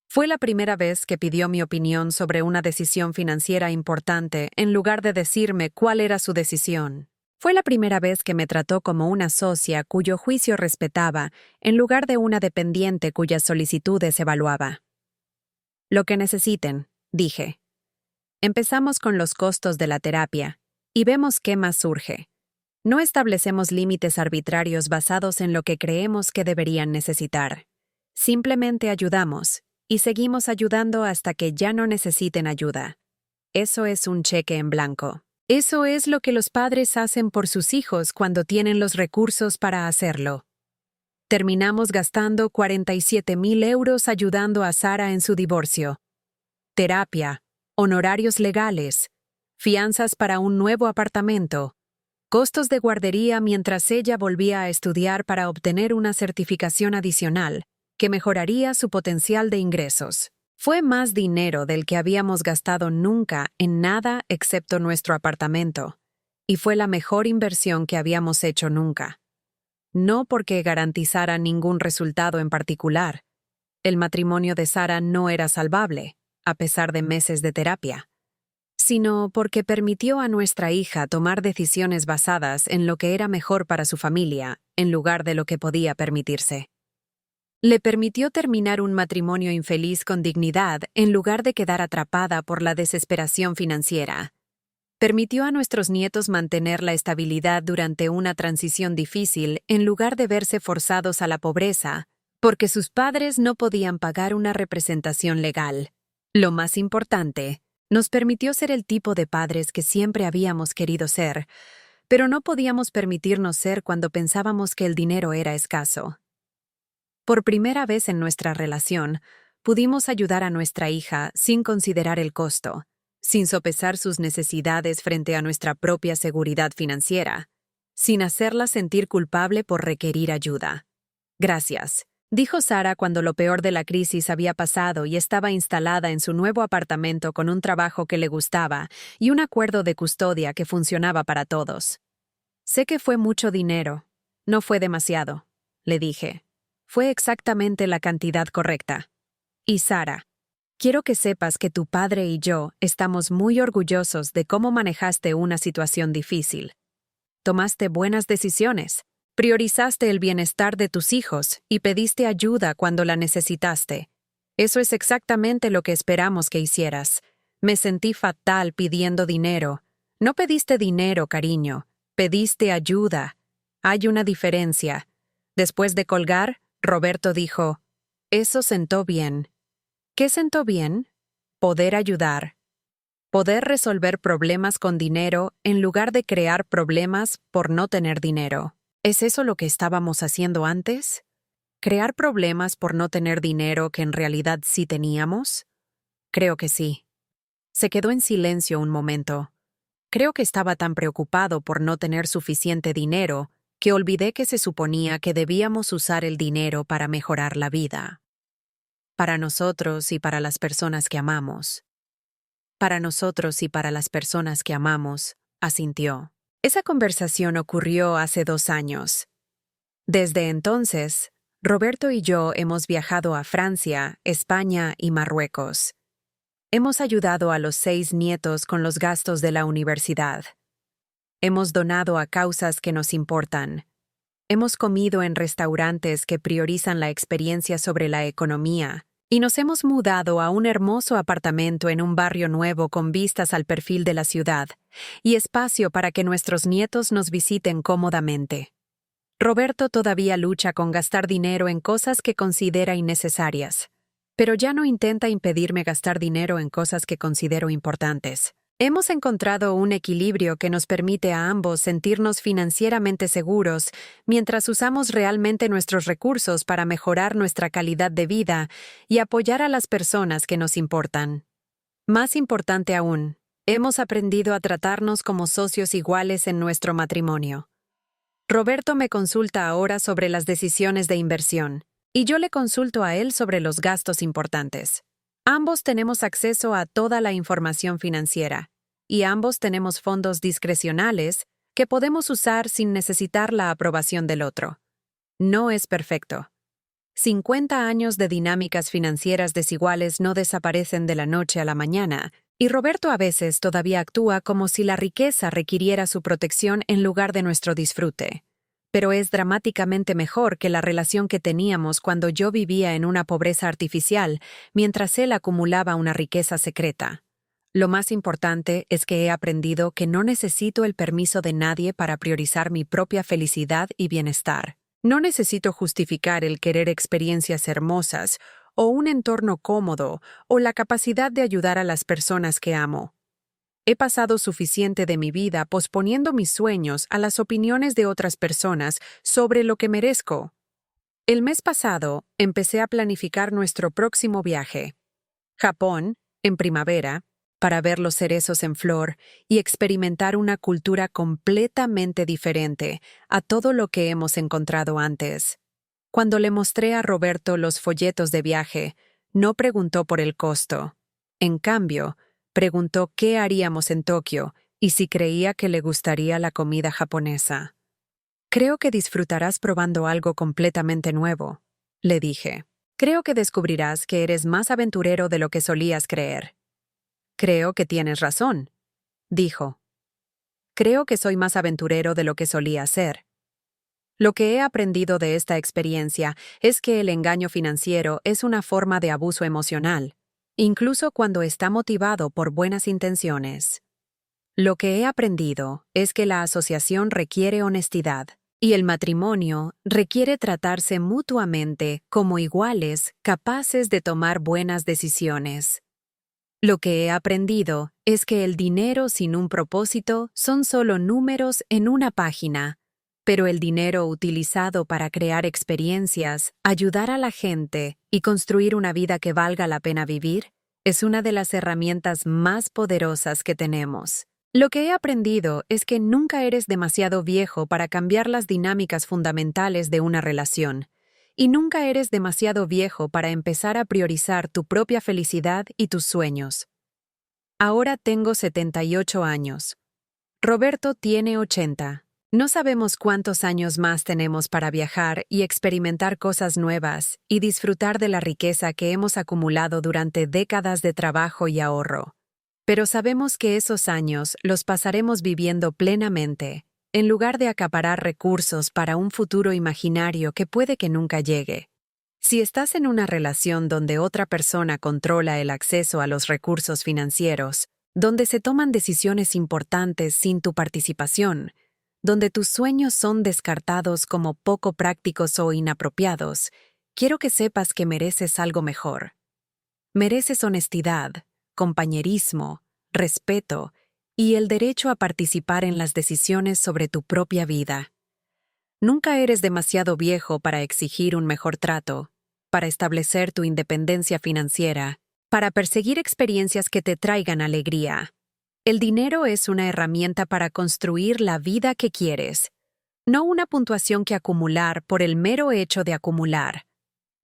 Fue la primera vez que pidió mi opinión sobre una decisión financiera importante en lugar de decirme cuál era su decisión. Fue la primera vez que me trató como una socia cuyo juicio respetaba en lugar de una dependiente cuyas solicitudes evaluaba. Lo que necesiten, dije. Empezamos con los costos de la terapia y vemos qué más surge. No establecemos límites arbitrarios basados en lo que creemos que deberían necesitar. Simplemente ayudamos, y seguimos ayudando hasta que ya no necesiten ayuda. Eso es un cheque en blanco. Eso es lo que los padres hacen por sus hijos cuando tienen los recursos para hacerlo. Terminamos gastando 47.000 euros ayudando a Sara en su divorcio. Terapia, honorarios legales, fianzas para un nuevo apartamento, costos de guardería mientras ella volvía a estudiar para obtener una certificación adicional que mejoraría su potencial de ingresos. Fue más dinero del que habíamos gastado nunca en nada excepto nuestro apartamento, y fue la mejor inversión que habíamos hecho nunca. No porque garantizara ningún resultado en particular, el matrimonio de Sara no era salvable, a pesar de meses de terapia, sino porque permitió a nuestra hija tomar decisiones basadas en lo que era mejor para su familia, en lugar de lo que podía permitirse. Le permitió terminar un matrimonio infeliz con dignidad en lugar de quedar atrapada por la desesperación financiera. Permitió a nuestros nietos mantener la estabilidad durante una transición difícil en lugar de verse forzados a la pobreza, porque sus padres no podían pagar una representación legal. Lo más importante, nos permitió ser el tipo de padres que siempre habíamos querido ser, pero no podíamos permitirnos ser cuando pensábamos que el dinero era escaso. Por primera vez en nuestra relación, pudimos ayudar a nuestra hija sin considerar el costo, sin sopesar sus necesidades frente a nuestra propia seguridad financiera, sin hacerla sentir culpable por requerir ayuda. Gracias, dijo Sara cuando lo peor de la crisis había pasado y estaba instalada en su nuevo apartamento con un trabajo que le gustaba y un acuerdo de custodia que funcionaba para todos. Sé que fue mucho dinero. No fue demasiado, le dije. Fue exactamente la cantidad correcta. Y Sara, quiero que sepas que tu padre y yo estamos muy orgullosos de cómo manejaste una situación difícil. Tomaste buenas decisiones, priorizaste el bienestar de tus hijos y pediste ayuda cuando la necesitaste. Eso es exactamente lo que esperamos que hicieras. Me sentí fatal pidiendo dinero. No pediste dinero, cariño. Pediste ayuda. Hay una diferencia. Después de colgar, Roberto dijo, «Eso sentó bien». ¿Qué sentó bien? Poder ayudar. Poder resolver problemas con dinero en lugar de crear problemas por no tener dinero. ¿Es eso lo que estábamos haciendo antes? ¿Crear problemas por no tener dinero que en realidad sí teníamos? Creo que sí. Se quedó en silencio un momento. Creo que estaba tan preocupado por no tener suficiente dinero que olvidé que se suponía que debíamos usar el dinero para mejorar la vida. Para nosotros y para las personas que amamos. Para nosotros y para las personas que amamos, asintió. Esa conversación ocurrió hace 2 años. Desde entonces, Roberto y yo hemos viajado a Francia, España y Marruecos. Hemos ayudado a los 6 nietos con los gastos de la universidad. Hemos donado a causas que nos importan. Hemos comido en restaurantes que priorizan la experiencia sobre la economía, y nos hemos mudado a un hermoso apartamento en un barrio nuevo con vistas al perfil de la ciudad, y espacio para que nuestros nietos nos visiten cómodamente. Roberto todavía lucha con gastar dinero en cosas que considera innecesarias, pero ya no intenta impedirme gastar dinero en cosas que considero importantes. Hemos encontrado un equilibrio que nos permite a ambos sentirnos financieramente seguros mientras usamos realmente nuestros recursos para mejorar nuestra calidad de vida y apoyar a las personas que nos importan. Más importante aún, hemos aprendido a tratarnos como socios iguales en nuestro matrimonio. Roberto me consulta ahora sobre las decisiones de inversión, y yo le consulto a él sobre los gastos importantes. Ambos tenemos acceso a toda la información financiera, y ambos tenemos fondos discrecionales que podemos usar sin necesitar la aprobación del otro. No es perfecto. 50 años de dinámicas financieras desiguales no desaparecen de la noche a la mañana, y Roberto a veces todavía actúa como si la riqueza requiriera su protección en lugar de nuestro disfrute. Pero es dramáticamente mejor que la relación que teníamos cuando yo vivía en una pobreza artificial, mientras él acumulaba una riqueza secreta. Lo más importante es que he aprendido que no necesito el permiso de nadie para priorizar mi propia felicidad y bienestar. No necesito justificar el querer experiencias hermosas, o un entorno cómodo, o la capacidad de ayudar a las personas que amo. He pasado suficiente de mi vida posponiendo mis sueños a las opiniones de otras personas sobre lo que merezco. El mes pasado, empecé a planificar nuestro próximo viaje. Japón, en primavera, para ver los cerezos en flor y experimentar una cultura completamente diferente a todo lo que hemos encontrado antes. Cuando le mostré a Roberto los folletos de viaje, no preguntó por el costo. En cambio, preguntó qué haríamos en Tokio y si creía que le gustaría la comida japonesa. «Creo que disfrutarás probando algo completamente nuevo», le dije. Creo que descubrirás que eres más aventurero de lo que solías creer. Creo que tienes razón, dijo. Creo que soy más aventurero de lo que solía ser. Lo que he aprendido de esta experiencia es que el engaño financiero es una forma de abuso emocional, incluso cuando está motivado por buenas intenciones. Lo que he aprendido es que la asociación requiere honestidad y el matrimonio requiere tratarse mutuamente como iguales capaces de tomar buenas decisiones. Lo que he aprendido es que el dinero sin un propósito son solo números en una página, pero el dinero utilizado para crear experiencias, ayudar a la gente y construir una vida que valga la pena vivir es una de las herramientas más poderosas que tenemos. Lo que he aprendido es que nunca eres demasiado viejo para cambiar las dinámicas fundamentales de una relación, y nunca eres demasiado viejo para empezar a priorizar tu propia felicidad y tus sueños. Ahora tengo 78 años. Roberto tiene 80. No sabemos cuántos años más tenemos para viajar y experimentar cosas nuevas y disfrutar de la riqueza que hemos acumulado durante décadas de trabajo y ahorro. Pero sabemos que esos años los pasaremos viviendo plenamente, en lugar de acaparar recursos para un futuro imaginario que puede que nunca llegue. Si estás en una relación donde otra persona controla el acceso a los recursos financieros, donde se toman decisiones importantes sin tu participación, donde tus sueños son descartados como poco prácticos o inapropiados, quiero que sepas que mereces algo mejor. Mereces honestidad, compañerismo, respeto y el derecho a participar en las decisiones sobre tu propia vida. Nunca eres demasiado viejo para exigir un mejor trato, para establecer tu independencia financiera, para perseguir experiencias que te traigan alegría. El dinero es una herramienta para construir la vida que quieres, no una puntuación que acumular por el mero hecho de acumular.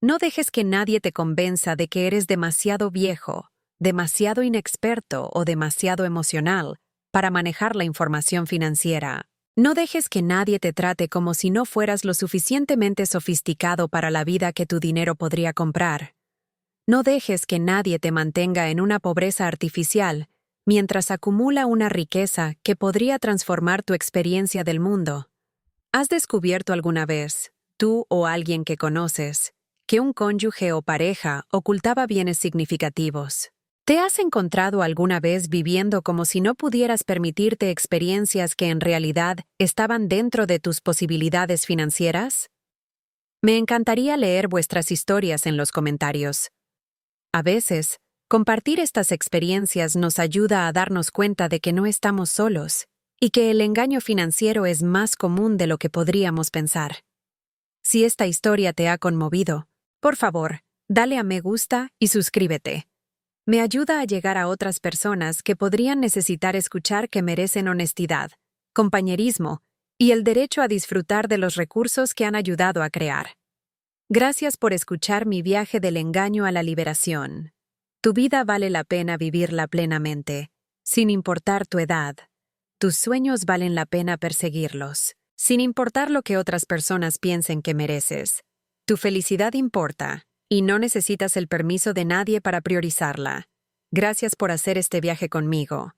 No dejes que nadie te convenza de que eres demasiado viejo, demasiado inexperto o demasiado emocional para manejar la información financiera. No dejes que nadie te trate como si no fueras lo suficientemente sofisticado para la vida que tu dinero podría comprar. No dejes que nadie te mantenga en una pobreza artificial mientras acumula una riqueza que podría transformar tu experiencia del mundo. ¿Has descubierto alguna vez, tú o alguien que conoces, que un cónyuge o pareja ocultaba bienes significativos? ¿Te has encontrado alguna vez viviendo como si no pudieras permitirte experiencias que en realidad estaban dentro de tus posibilidades financieras? Me encantaría leer vuestras historias en los comentarios. A veces, compartir estas experiencias nos ayuda a darnos cuenta de que no estamos solos y que el engaño financiero es más común de lo que podríamos pensar. Si esta historia te ha conmovido, por favor, dale a me gusta y suscríbete. Me ayuda a llegar a otras personas que podrían necesitar escuchar que merecen honestidad, compañerismo y el derecho a disfrutar de los recursos que han ayudado a crear. Gracias por escuchar mi viaje del engaño a la liberación. Tu vida vale la pena vivirla plenamente, sin importar tu edad. Tus sueños valen la pena perseguirlos, sin importar lo que otras personas piensen que mereces. Tu felicidad importa, y no necesitas el permiso de nadie para priorizarla. Gracias por hacer este viaje conmigo.